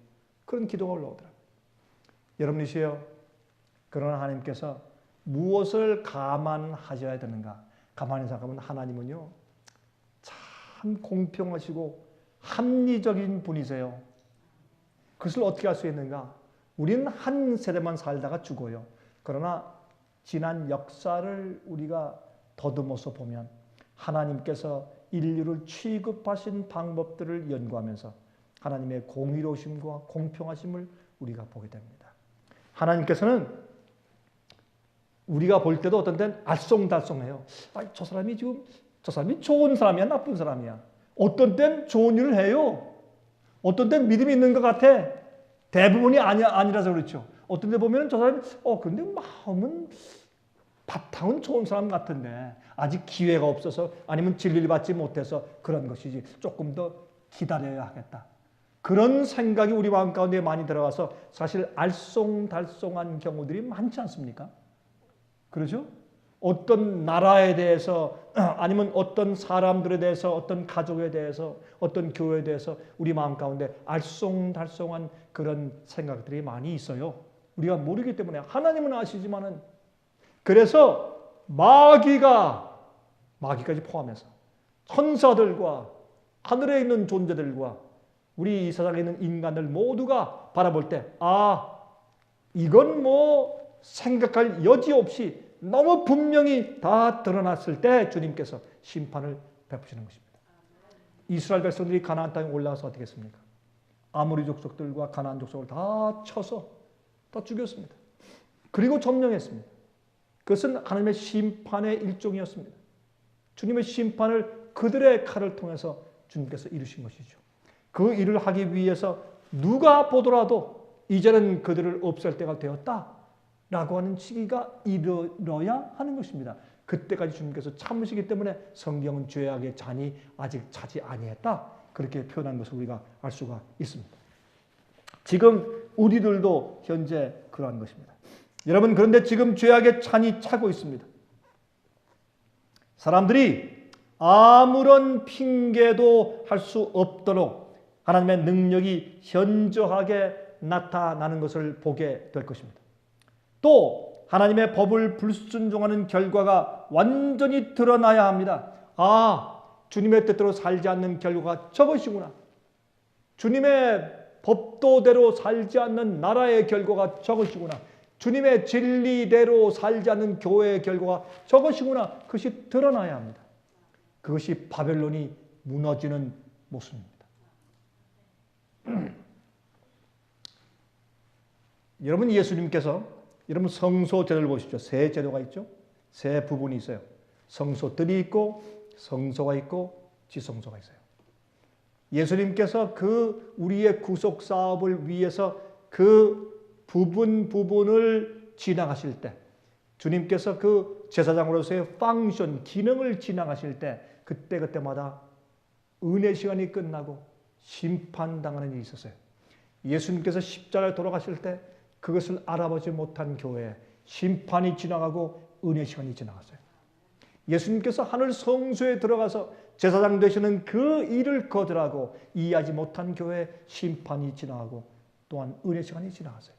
그런 기도가 올라오더라고요. 여러분이시여, 그러나 하나님께서 무엇을 감안하셔야 되는가? 가만히 생각하면 하나님은요, 참 공평하시고 합리적인 분이세요. 그것을 어떻게 할 수 있는가? 우리는 한 세대만 살다가 죽어요. 그러나 지난 역사를 우리가 더듬어서 보면 하나님께서 인류를 취급하신 방법들을 연구하면서 하나님의 공의로우심과 공평하심을 우리가 보게 됩니다. 하나님께서는 우리가 볼 때도 어떤 때는 알쏭달쏭해요. 저 사람이 좋은 사람이야, 나쁜 사람이야. 어떤 때는 좋은 일을 해요. 어떤 때는 믿음이 있는 것 같아. 대부분이 아니라서 그렇죠. 어떤 데 보면 저 사람이 근데 마음은, 바탕은 좋은 사람 같은데 아직 기회가 없어서, 아니면 진리를 받지 못해서 그런 것이지, 조금 더 기다려야 하겠다. 그런 생각이 우리 마음 가운데 많이 들어가서 사실 알쏭달쏭한 경우들이 많지 않습니까? 그렇죠? 어떤 나라에 대해서, 아니면 어떤 사람들에 대해서, 어떤 가족에 대해서, 어떤 교회에 대해서 우리 마음 가운데 알쏭달쏭한 그런 생각들이 많이 있어요. 우리가 모르기 때문에. 하나님은 아시지만은. 그래서 마귀까지 포함해서 천사들과 하늘에 있는 존재들과 우리 이 세상에 있는 인간들 모두가 바라볼 때, 이건 뭐 생각할 여지 없이 너무 분명히 다 드러났을 때 주님께서 심판을 베푸시는 것입니다. 이스라엘 백성들이 가나안 땅에 올라가서 어떻게 했습니까? 아모리 족속들과 가나안 족속을 다 쳐서 다 죽였습니다. 그리고 점령했습니다. 그것은 하나님의 심판의 일종이었습니다. 주님의 심판을 그들의 칼을 통해서 주님께서 이루신 것이죠. 그 일을 하기 위해서 누가 보더라도 이제는 그들을 없앨 때가 되었다라고 하는 시기가 이르러야 하는 것입니다. 그때까지 주님께서 참으시기 때문에 성경은 죄악의 잔이 아직 차지 아니했다, 그렇게 표현한 것을 우리가 알 수가 있습니다. 지금 우리들도 현재 그러한 것입니다. 여러분, 그런데 지금 죄악의 잔이 차고 있습니다. 사람들이 아무런 핑계도 할 수 없도록 하나님의 능력이 현저하게 나타나는 것을 보게 될 것입니다. 또 하나님의 법을 불순종하는 결과가 완전히 드러나야 합니다. 아, 주님의 뜻대로 살지 않는 결과가 저것이구나. 주님의 법도대로 살지 않는 나라의 결과가 저것이구나. 주님의 진리대로 살지 않는 교회의 결과가 저것이구나. 그것이 드러나야 합니다. 그것이 바벨론이 무너지는 모습입니다. 여러분, 예수님께서 여러분 성소 제도를 보십시오. 세 제도가 있죠. 세 부분이 있어요. 성소들이 있고 성소가 있고 지성소가 있어요. 예수님께서 그 우리의 구속 사업을 위해서 그 부분을 지나가실 때, 주님께서 그 제사장으로서의 펑션, 기능을 지나가실 때 그때마다 은혜 시간이 끝나고 심판당하는 일이 있었어요. 예수님께서 십자가에 돌아가실 때 그것을 알아보지 못한 교회에 심판이 지나가고 은혜 시간이 지나갔어요. 예수님께서 하늘 성소에 들어가서 제사장 되시는 그 일을 거절하고 이해하지 못한 교회에 심판이 지나가고 또한 은혜 시간이 지나갔어요.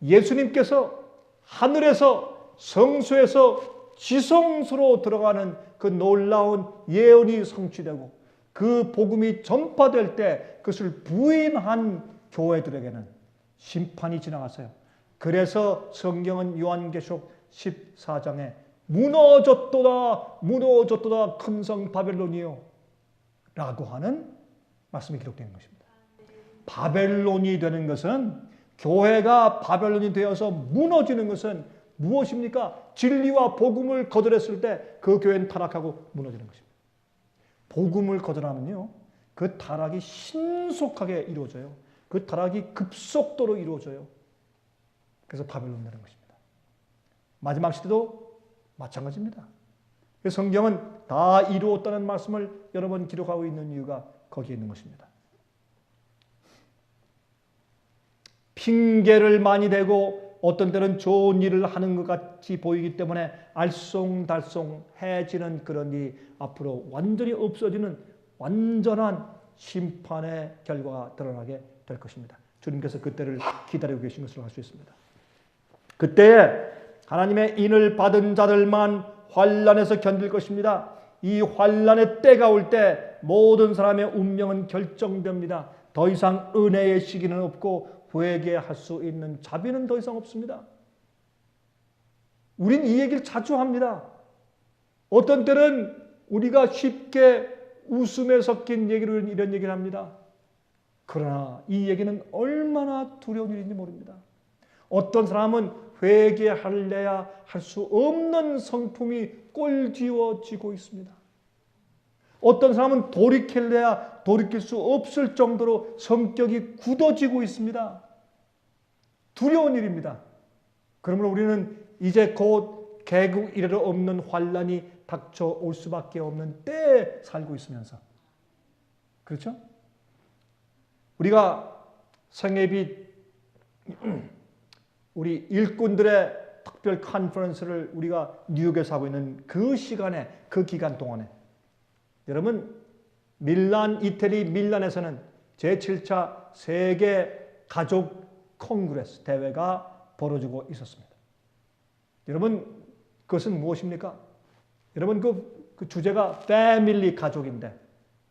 예수님께서 하늘에서 성소에서 지성소로 들어가는 그 놀라운 예언이 성취되고 그 복음이 전파될 때 그것을 부인한 교회들에게는 심판이 지나갔어요. 그래서 성경은 요한계시록 14장에 무너졌도다 무너졌도다 큰 성 바벨론이요 라고 하는 말씀이 기록되는 것입니다. 바벨론이 되는 것은, 교회가 바벨론이 되어서 무너지는 것은 무엇입니까? 진리와 복음을 거절했을 때 그 교회는 타락하고 무너지는 것입니다. 복음을 거절하면요, 그 타락이 신속하게 이루어져요. 그 타락이 급속도로 이루어져요. 그래서 바벨론 되는 것입니다. 마지막 시대도 마찬가지입니다. 성경은 다 이루었다는 말씀을 여러 번 기록하고 있는 이유가 거기에 있는 것입니다. 핑계를 많이 대고 어떤 때는 좋은 일을 하는 것 같이 보이기 때문에 알쏭달쏭해지는 그런 일이 앞으로 완전히 없어지는 완전한 심판의 결과가 드러나게 될 것입니다. 주님께서 그때를 기다리고 계신 것을 알 수 있습니다. 그때에 하나님의 인을 받은 자들만 환난에서 견딜 것입니다. 이 환난의 때가 올 때 모든 사람의 운명은 결정됩니다. 더 이상 은혜의 시기는 없고 회개할 수 있는 자비는 더 이상 없습니다. 우린 이 얘기를 자주 합니다. 어떤 때는 우리가 쉽게 웃음에 섞인 얘기로 이런 얘기를 합니다. 그러나 이 얘기는 얼마나 두려운 일인지 모릅니다. 어떤 사람은 회개할래야 할 수 없는 성품이 꼴지워지고 있습니다. 어떤 사람은 돌이킬래야 돌이킬 수 없을 정도로 성격이 굳어지고 있습니다. 두려운 일입니다. 그러므로 우리는 이제 곧 개국 이래로 없는 환난이 닥쳐올 수밖에 없는 때에 살고 있으면서, 그렇죠? 우리가 생애빛 우리 일꾼들의 특별 컨퍼런스를 우리가 뉴욕에서 하고 있는 그 시간에, 그 기간 동안에 여러분, 이태리 밀란에서는 제7차 세계 가족 콩그레스 대회가 벌어지고 있었습니다. 여러분, 그것은 무엇입니까? 여러분, 그 주제가 패밀리 가족인데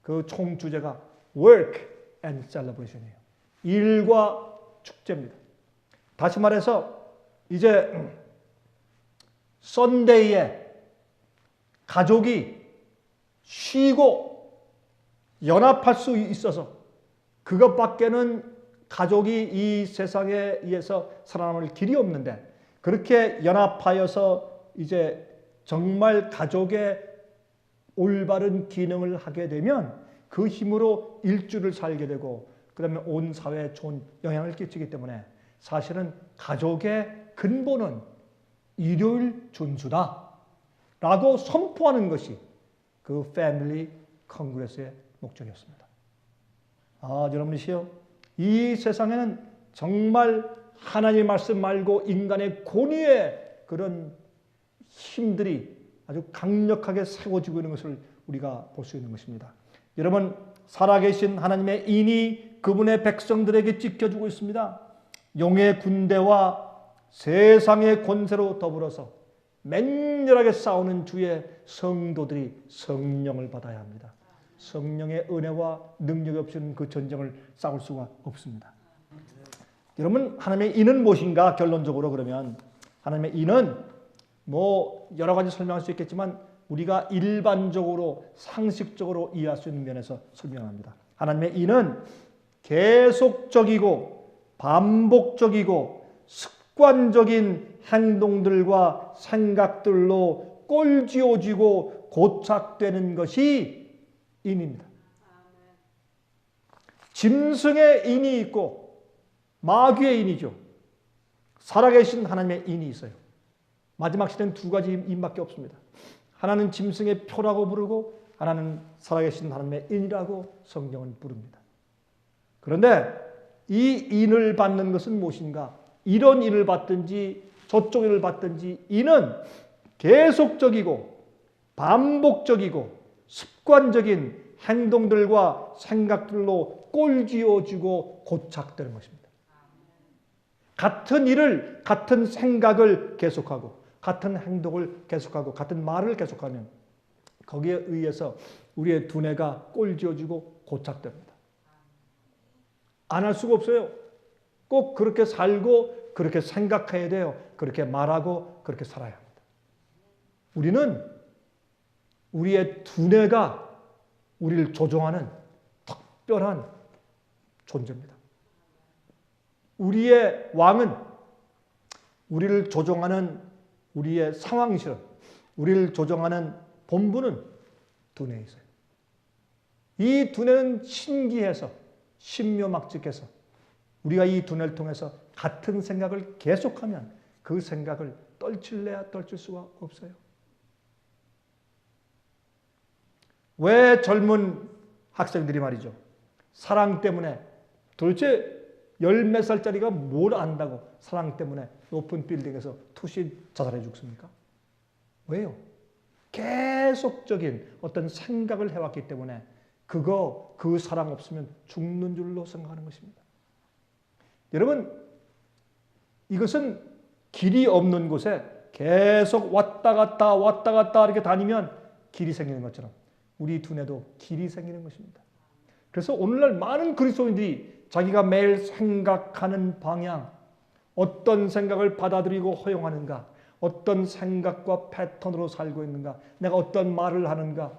그 총 주제가 work and celebration이에요. 일과 축제입니다. 다시 말해서 이제 썬데이에 가족이 쉬고 연합할 수 있어서, 그것밖에는 가족이 이 세상에 의해서 살아남을 길이 없는데, 그렇게 연합하여서 이제 정말 가족의 올바른 기능을 하게 되면 그 힘으로 일주를 살게 되고 그 다음에 온 사회에 좋은 영향을 끼치기 때문에 사실은 가족의 근본은 일요일 준수다 라고 선포하는 것이 그 패밀리 컨그레스의 목적이었습니다. 여러분이시여, 이 세상에는 정말 하나님 말씀 말고 인간의 권위의 그런 힘들이 아주 강력하게 세워지고 있는 것을 우리가 볼 수 있는 것입니다. 여러분, 살아계신 하나님의 인이 그분의 백성들에게 지켜주고 있습니다. 용의 군대와 세상의 권세로 더불어서 맹렬하게 싸우는 주의 성도들이 성령을 받아야 합니다. 성령의 은혜와 능력이 없이는 그 전쟁을 싸울 수가 없습니다. 여러분, 하나님의 인은 무엇인가? 결론적으로 그러면 하나님의 인은 여러 가지 설명할 수 있겠지만 우리가 일반적으로 상식적으로 이해할 수 있는 면에서 설명합니다. 하나님의 인은 계속적이고 반복적이고 습관적인 행동들과 생각들로 꼴지어지고 고착되는 것이 인입니다. 짐승의 인이 있고 마귀의 인이죠. 살아계신 하나님의 인이 있어요. 마지막 시대는 두 가지 인밖에 없습니다. 하나는 짐승의 표라고 부르고 하나는 살아계신 하나님의 인이라고 성경은 부릅니다. 그런데 이 인을 받는 것은 무엇인가? 이런 인을 받든지 저쪽 인을 받든지 인은 계속적이고 반복적이고 습관적인 행동들과 생각들로 꼴지어지고 고착되는 것입니다. 같은 일을, 같은 생각을 계속하고 같은 행동을 계속하고 같은 말을 계속하면 거기에 의해서 우리의 두뇌가 꼴지어지고 고착됩니다. 안 할 수가 없어요. 꼭 그렇게 살고 그렇게 생각해야 돼요. 그렇게 말하고 그렇게 살아야 합니다. 우리는 우리의 두뇌가 우리를 조종하는 특별한 존재입니다. 우리의 왕은 우리를 조종하는 우리의 상황실은 우리를 조종하는 본부는 두뇌에 있어요. 이 두뇌는 신기해서 신묘막측해서 우리가 이 두뇌를 통해서 같은 생각을 계속하면 그 생각을 떨칠래야 떨칠 수가 없어요. 왜 젊은 학생들이 말이죠. 사랑 때문에 도대체 10몇 살짜리가 뭘 안다고 사랑 때문에 높은 빌딩에서 투신 자살해 죽습니까? 왜요? 계속적인 어떤 생각을 해왔기 때문에 그 사랑 없으면 죽는 줄로 생각하는 것입니다. 여러분, 이것은 길이 없는 곳에 계속 왔다 갔다 이렇게 다니면 길이 생기는 것처럼 우리 두뇌도 길이 생기는 것입니다. 그래서 오늘날 많은 그리스도인들이 자기가 매일 생각하는 방향, 어떤 생각을 받아들이고 허용하는가, 어떤 생각과 패턴으로 살고 있는가, 내가 어떤 말을 하는가,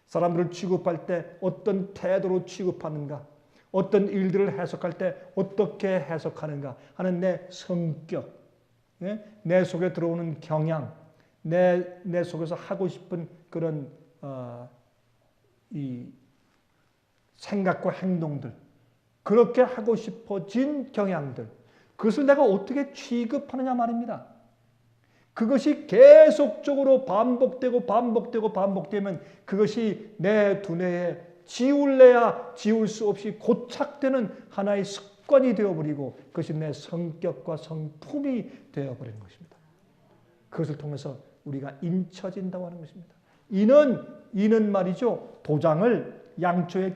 사람들을 취급할 때 어떤 태도로 취급하는가, 어떤 일들을 해석할 때 어떻게 해석하는가 하는 내 성격, 내 속에 들어오는 경향, 내 속에서 하고 싶은 그런 이 생각과 행동들, 그렇게 하고 싶어진 경향들, 그것을 내가 어떻게 취급하느냐 말입니다. 그것이 계속적으로 반복되면 그것이 내 두뇌에 지울래야 지울 수 없이 고착되는 하나의 습관이 되어버리고 그것이 내 성격과 성품이 되어버리는 것입니다. 그것을 통해서 우리가 인쳐진다고 하는 것입니다. 이는 말이죠. 도장을 양초에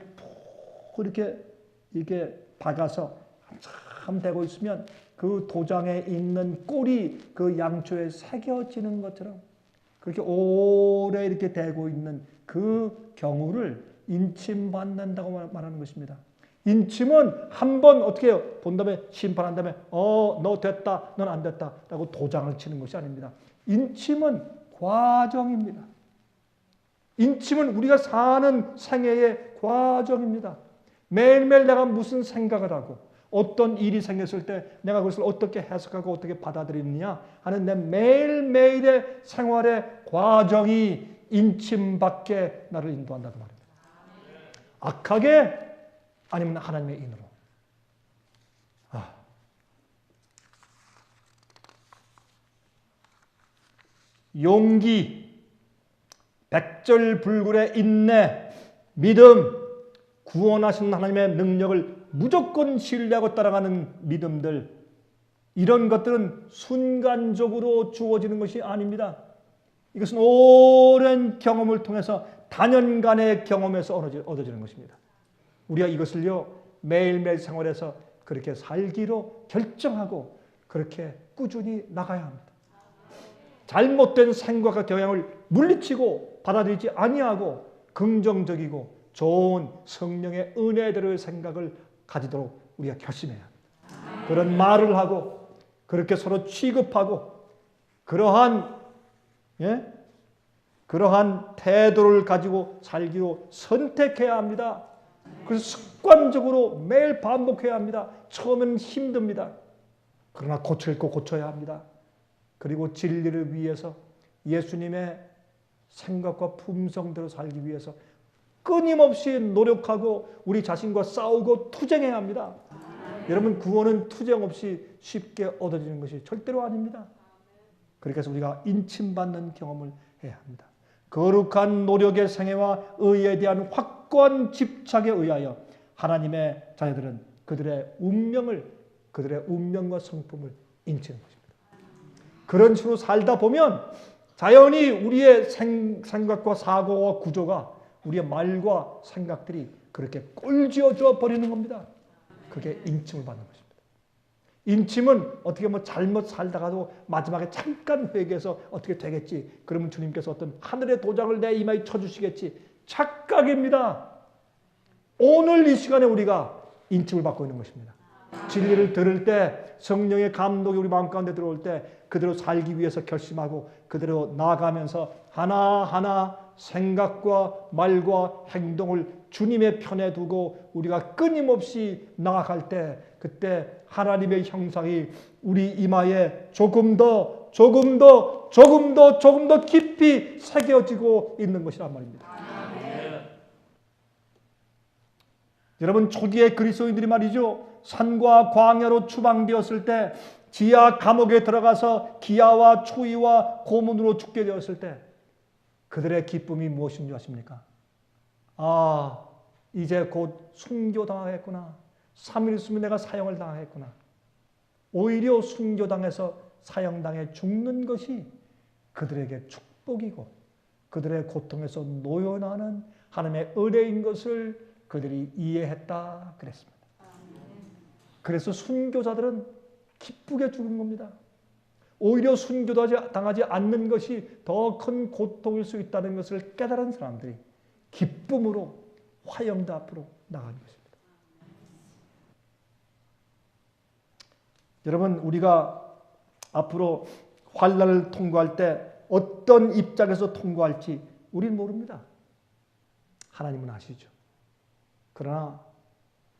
이렇게 박아서 한참 대고 있으면 그 도장에 있는 꼴이 그 양초에 새겨지는 것처럼 그렇게 오래 이렇게 대고 있는 그 경우를 인침받는다고 말하는 것입니다. 인침은 한번 어떻게 해요? 본 다음에 심판한 다음에 너 됐다, 넌 안 됐다 라고 도장을 치는 것이 아닙니다. 인침은 과정입니다. 인침은 우리가 사는 생애의 과정입니다. 매일매일 내가 무슨 생각을 하고 어떤 일이 생겼을 때 내가 그것을 어떻게 해석하고 어떻게 받아들이느냐 하는 내 매일매일의 생활의 과정이 인침받게 나를 인도한다고 말입니다. 악하게 아니면 하나님의 인으로. 용기, 백절불굴의 인내, 믿음, 구원하신 하나님의 능력을 무조건 신뢰하고 따라가는 믿음들, 이런 것들은 순간적으로 주어지는 것이 아닙니다. 이것은 오랜 경험을 통해서 단연간의 경험에서 얻어지는 것입니다. 우리가 이것을요 매일매일 생활에서 그렇게 살기로 결정하고 그렇게 꾸준히 나가야 합니다. 잘못된 생각과 경향을 물리치고 받아들이지 아니하고 긍정적이고 좋은 성령의 은혜들의 생각을 가지도록 우리가 결심해야 합니다. 그런 말을 하고 그렇게 서로 취급하고 그러한 태도를 가지고 살기로 선택해야 합니다. 그래서 습관적으로 매일 반복해야 합니다. 처음에는 힘듭니다. 그러나 고칠 거 고쳐야 합니다. 그리고 진리를 위해서 예수님의 생각과 품성대로 살기 위해서 끊임없이 노력하고 우리 자신과 싸우고 투쟁해야 합니다. 여러분, 구원은 투쟁 없이 쉽게 얻어지는 것이 절대로 아닙니다. 그렇게 해서 우리가 인침받는 경험을 해야 합니다. 거룩한 노력의 생애와 의에 대한 확고한 집착에 의하여 하나님의 자녀들은 그들의 운명과 성품을 인치는 것입니다. 그런 식으로 살다 보면 자연히 우리의 생각과 사고와 구조가 우리의 말과 생각들이 그렇게 꼴지어져 버리는 겁니다. 그게 인침을 받는 것입니다. 인침은 어떻게 잘못 살다가도 마지막에 잠깐 회개해서 어떻게 되겠지. 그러면 주님께서 어떤 하늘의 도장을 내 이마에 쳐주시겠지. 착각입니다. 오늘 이 시간에 우리가 인침을 받고 있는 것입니다. 진리를 들을 때 성령의 감독이 우리 마음 가운데 들어올 때 그대로 살기 위해서 결심하고 그대로 나아가면서 하나하나 생각과 말과 행동을 주님의 편에 두고 우리가 끊임없이 나아갈 때 그때 하나님의 형상이 우리 이마에 조금 더 깊이 새겨지고 있는 것이란 말입니다. 여러분, 초기의 그리스도인들이 말이죠, 산과 광야로 추방되었을 때, 지하 감옥에 들어가서 기아와 추위와 고문으로 죽게 되었을 때 그들의 기쁨이 무엇인 줄 아십니까? 아, 이제 곧 순교당하겠구나. 3일 있으면 내가 사형을 당하겠구나. 오히려 순교당해서 사형당해 죽는 것이 그들에게 축복이고 그들의 고통에서 노연하는 하나님의 은혜인 것을 그들이 이해했다 그랬습니다. 그래서 순교자들은 기쁘게 죽은 겁니다. 오히려 순교당하지 않는 것이 더 큰 고통일 수 있다는 것을 깨달은 사람들이 기쁨으로 화영대 앞으로 나가는 것입니다. 여러분, 우리가 앞으로 환난을 통과할 때 어떤 입장에서 통과할지 우리는 모릅니다. 하나님은 아시죠. 그러나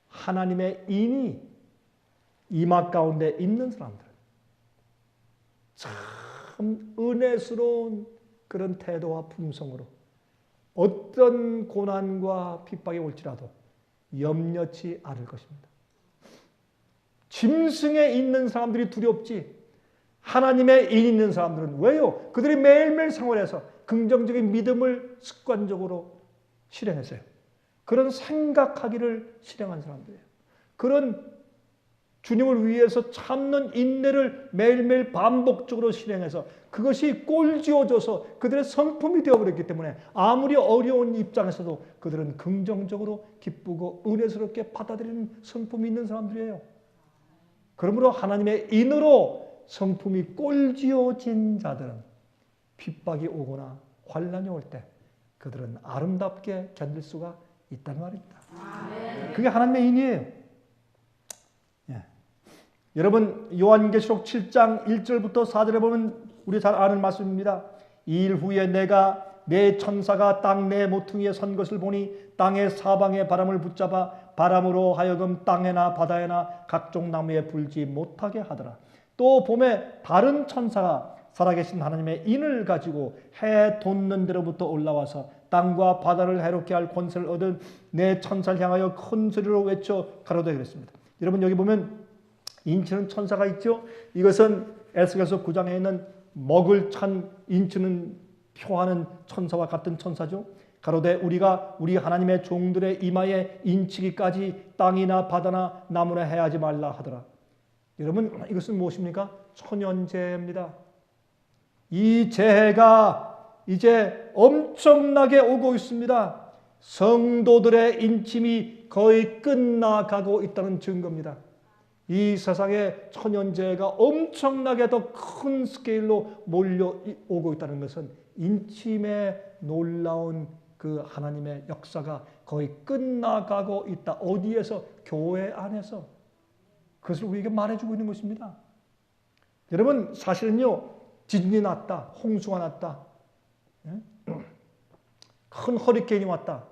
하나님의 인이 이마 가운데 있는 사람들, 참 은혜스러운 그런 태도와 품성으로 어떤 고난과 핍박이 올지라도 염려치 않을 것입니다. 짐승에 있는 사람들이 두렵지 하나님의 인 있는 사람들은 왜요? 그들이 매일매일 생활에서 긍정적인 믿음을 습관적으로 실행했어요. 그런 생각하기를 실행한 사람들이에요. 그런 주님을 위해서 참는 인내를 매일매일 반복적으로 실행해서 그것이 꼴지어져서 그들의 성품이 되어버렸기 때문에 아무리 어려운 입장에서도 그들은 긍정적으로 기쁘고 은혜스럽게 받아들이는 성품이 있는 사람들이에요. 그러므로 하나님의 인으로 성품이 꼴지어진 자들은 핍박이 오거나 환난이 올 때 그들은 아름답게 견딜 수가 있다는 말입니다. 그게 하나님의 인이에요. 여러분, 요한계시록 7장 1절부터 4절에 보면 우리 잘 아는 말씀입니다. 이 일 후에 내가 내 천사가 땅 내 모퉁이에 선 것을 보니 땅의 사방에 바람을 붙잡아 바람으로 하여금 땅에나 바다에나 각종 나무에 불지 못하게 하더라. 또 봄에 다른 천사가 살아계신 하나님의 인을 가지고 해 돋는 데로부터 올라와서 땅과 바다를 해롭게 할 권세를 얻은 내 천사를 향하여 큰 소리로 외쳐 가로되 그랬습니다. 여러분 여기 보면 인치는 천사가 있죠. 이것은 에스겔서 9장에 있는 먹을 찬 인치는 표하는 천사와 같은 천사죠. 가로되 우리가 우리 하나님의 종들의 이마에 인치기까지 땅이나 바다나 나무나 해하지 말라 하더라. 여러분 이것은 무엇입니까? 천연재해입니다. 이 재해가 이제 엄청나게 오고 있습니다. 성도들의 인침이 거의 끝나가고 있다는 증거입니다. 이 세상에 천연재해가 엄청나게 더 큰 스케일로 몰려오고 있다는 것은 인침의 놀라운 그 하나님의 역사가 거의 끝나가고 있다. 어디에서? 교회 안에서. 그것을 우리에게 말해주고 있는 것입니다. 여러분 사실은요, 지진이 났다, 홍수가 났다, 큰 허리케인이 왔다.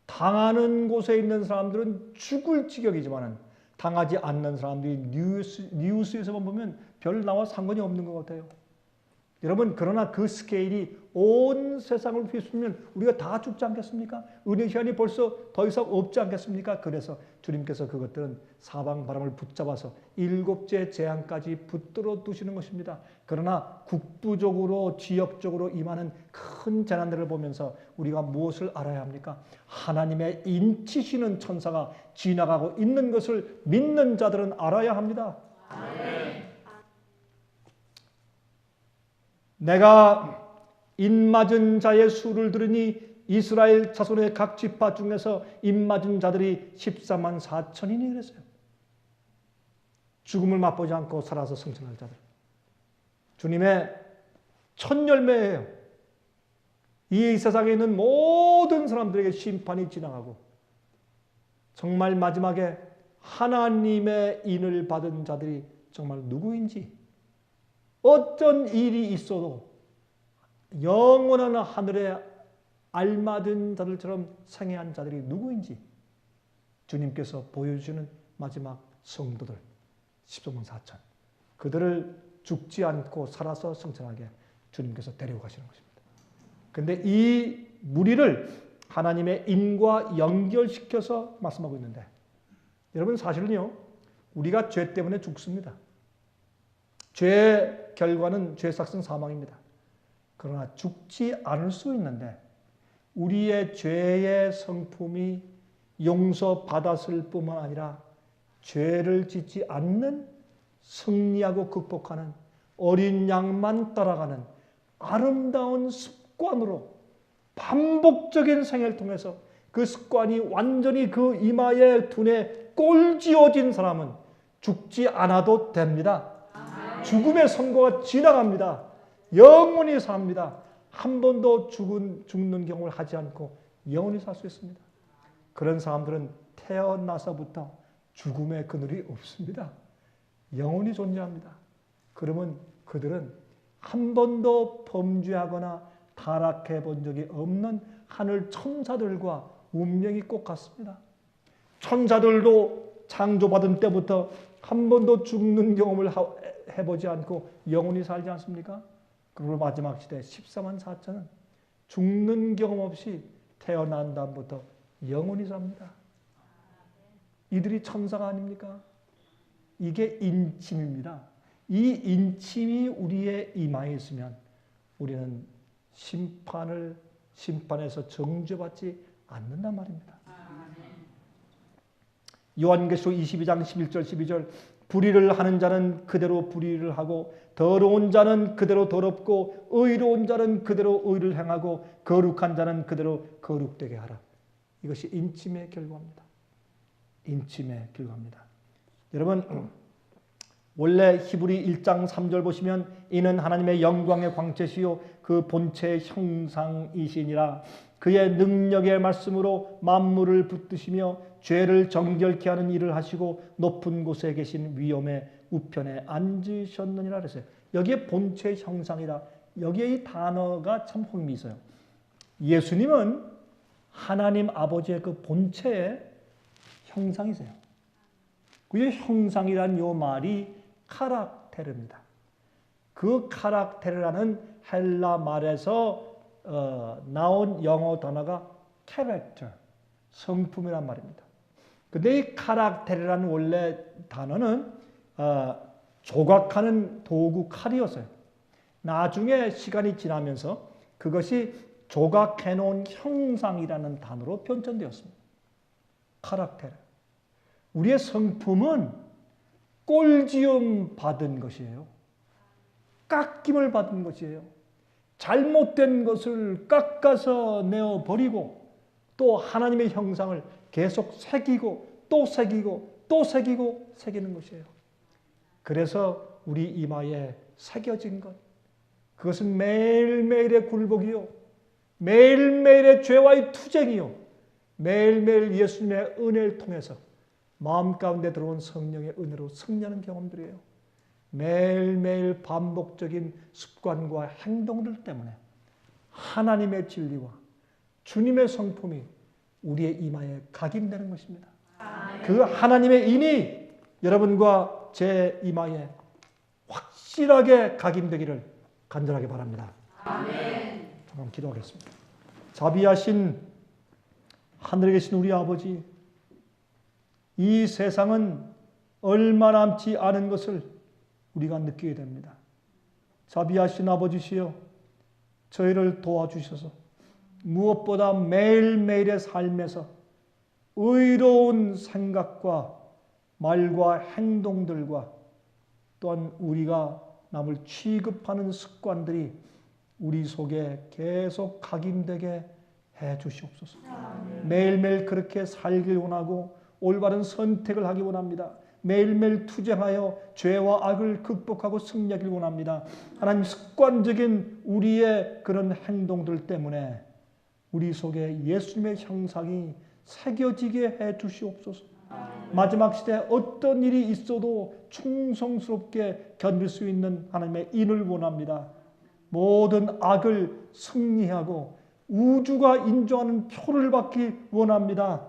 당하는 곳에 있는 사람들은 죽을 지경이지만 당하지 않는 사람들이 뉴스에서만 보면 별 나와 상관이 없는 것 같아요. 여러분 그러나 그 스케일이 온 세상을 휘두르면 우리가 다 죽지 않겠습니까? 은혜 시간이 벌써 더 이상 없지 않겠습니까? 그래서 주님께서 그것들은 사방 바람을 붙잡아서 7째 재앙까지 붙들어 두시는 것입니다. 그러나 국부적으로 지역적으로 임하는 큰 재난들을 보면서 우리가 무엇을 알아야 합니까? 하나님의 인치시는 천사가 지나가고 있는 것을 믿는 자들은 알아야 합니다. 내가 입맞은 자의 수를 들으니 이스라엘 자손의 각 지파 중에서 입맞은 자들이 14만 4천이니 그랬어요. 죽음을 맛보지 않고 살아서 승천할 자들. 주님의 첫 열매예요. 이 세상에 있는 모든 사람들에게 심판이 지나가고 정말 마지막에 하나님의 인을 받은 자들이 정말 누구인지, 어떤 일이 있어도 영원한 하늘에 알맞은 자들처럼 생애한 자들이 누구인지 주님께서 보여주시는 마지막 성도들 14만 4천, 그들을 죽지 않고 살아서 승천하게 주님께서 데려가시는 것입니다. 그런데 이 무리를 하나님의 인과 연결시켜서 말씀하고 있는데, 여러분 사실은요, 우리가 죄 때문에 죽습니다. 죄의 결과는 죄 삭은 사망입니다. 그러나 죽지 않을 수 있는데 우리의 죄의 성품이 용서받았을 뿐만 아니라 죄를 짓지 않는, 승리하고 극복하는, 어린 양만 따라가는 아름다운 습관으로 반복적인 생애를 통해서 그 습관이 완전히 그 이마에 두뇌 꼴지어진 사람은 죽지 않아도 됩니다. 죽음의 선고가 지나갑니다. 영원히 삽니다. 한 번도 죽는 경험을 하지 않고 영원히 살 수 있습니다. 그런 사람들은 태어나서부터 죽음의 그늘이 없습니다. 영원히 존재합니다. 그러면 그들은 한 번도 범죄하거나 타락해 본 적이 없는 하늘 천사들과 운명이 꼭 같습니다. 천사들도 창조받은 때부터 한 번도 죽는 경험을 해보지 않고 영원히 살지 않습니까? 그리고 마지막 시대 14만 4천은 죽는 경험 없이 태어난 다음부터 영원히 삽니다. 이들이 천사가 아닙니까? 이게 인침입니다. 이 인침이 우리의 이마에 있으면 우리는 심판에서 정죄받지 않는단 말입니다. 요한계시록 22장 11절 12절 불의를 하는 자는 그대로 불의를 하고 더러운 자는 그대로 더럽고 의로운 자는 그대로 의를 행하고 거룩한 자는 그대로 거룩되게 하라. 이것이 인침의 결과입니다. 인침의 결과입니다. 여러분 원래 히브리 1장 3절 보시면 이는 하나님의 영광의 광채시요 그 본체의 형상이시니라. 그의 능력의 말씀으로 만물을 붙드시며 죄를 정결케 하는 일을 하시고 높은 곳에 계신 위엄의 우편에 앉으셨느니라 그랬어요. 여기에 본체의 형상이라, 여기에 이 단어가 참 흥미있어요. 예수님은 하나님 아버지의 그 본체의 형상이세요. 그 형상이란 요 말이 카락테르입니다. 그 카락테르라는 헬라 말에서 나온 영어 단어가 캐릭터, 성품이란 말입니다. 근데 이 카락테르라는 원래 단어는 조각하는 도구 칼이었어요. 나중에 시간이 지나면서 그것이 조각해놓은 형상이라는 단어로 변천되었습니다. 카락테르. 우리의 성품은 꼴지음 받은 것이에요. 깎임을 받은 것이에요. 잘못된 것을 깎아서 내어버리고 또 하나님의 형상을 계속 새기고 또 새기고 또 새기고 새기는 것이에요. 그래서 우리 이마에 새겨진 것, 그것은 매일매일의 굴복이요, 매일매일의 죄와의 투쟁이요, 매일매일 예수님의 은혜를 통해서 마음 가운데 들어온 성령의 은혜로 승리하는 경험들이에요. 매일매일 반복적인 습관과 행동들 때문에 하나님의 진리와 주님의 성품이 우리의 이마에 각인되는 것입니다. 그 하나님의 인이 여러분과 제 이마에 확실하게 각인되기를 간절하게 바랍니다. 아멘. 한번 기도하겠습니다. 자비하신 하늘에 계신 우리 아버지, 이 세상은 얼마 남지 않은 것을 우리가 느끼게 됩니다. 자비하신 아버지시여, 저희를 도와주셔서 무엇보다 매일매일의 삶에서 의로운 생각과 말과 행동들과 또한 우리가 남을 취급하는 습관들이 우리 속에 계속 각인되게 해 주시옵소서. 매일매일 그렇게 살길 원하고 올바른 선택을 하기 원합니다. 매일매일 투쟁하여 죄와 악을 극복하고 승리하길 원합니다. 하나님, 습관적인 우리의 그런 행동들 때문에 우리 속에 예수님의 형상이 새겨지게 해 주시옵소서. 마지막 시대에 어떤 일이 있어도 충성스럽게 견딜 수 있는 하나님의 인을 원합니다. 모든 악을 승리하고 우주가 인정하는 표를 받기 원합니다.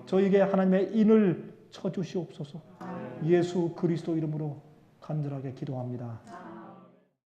저에게 하나님의 인을 쳐주시옵소서. 예수 그리스도 이름으로 간절하게 기도합니다.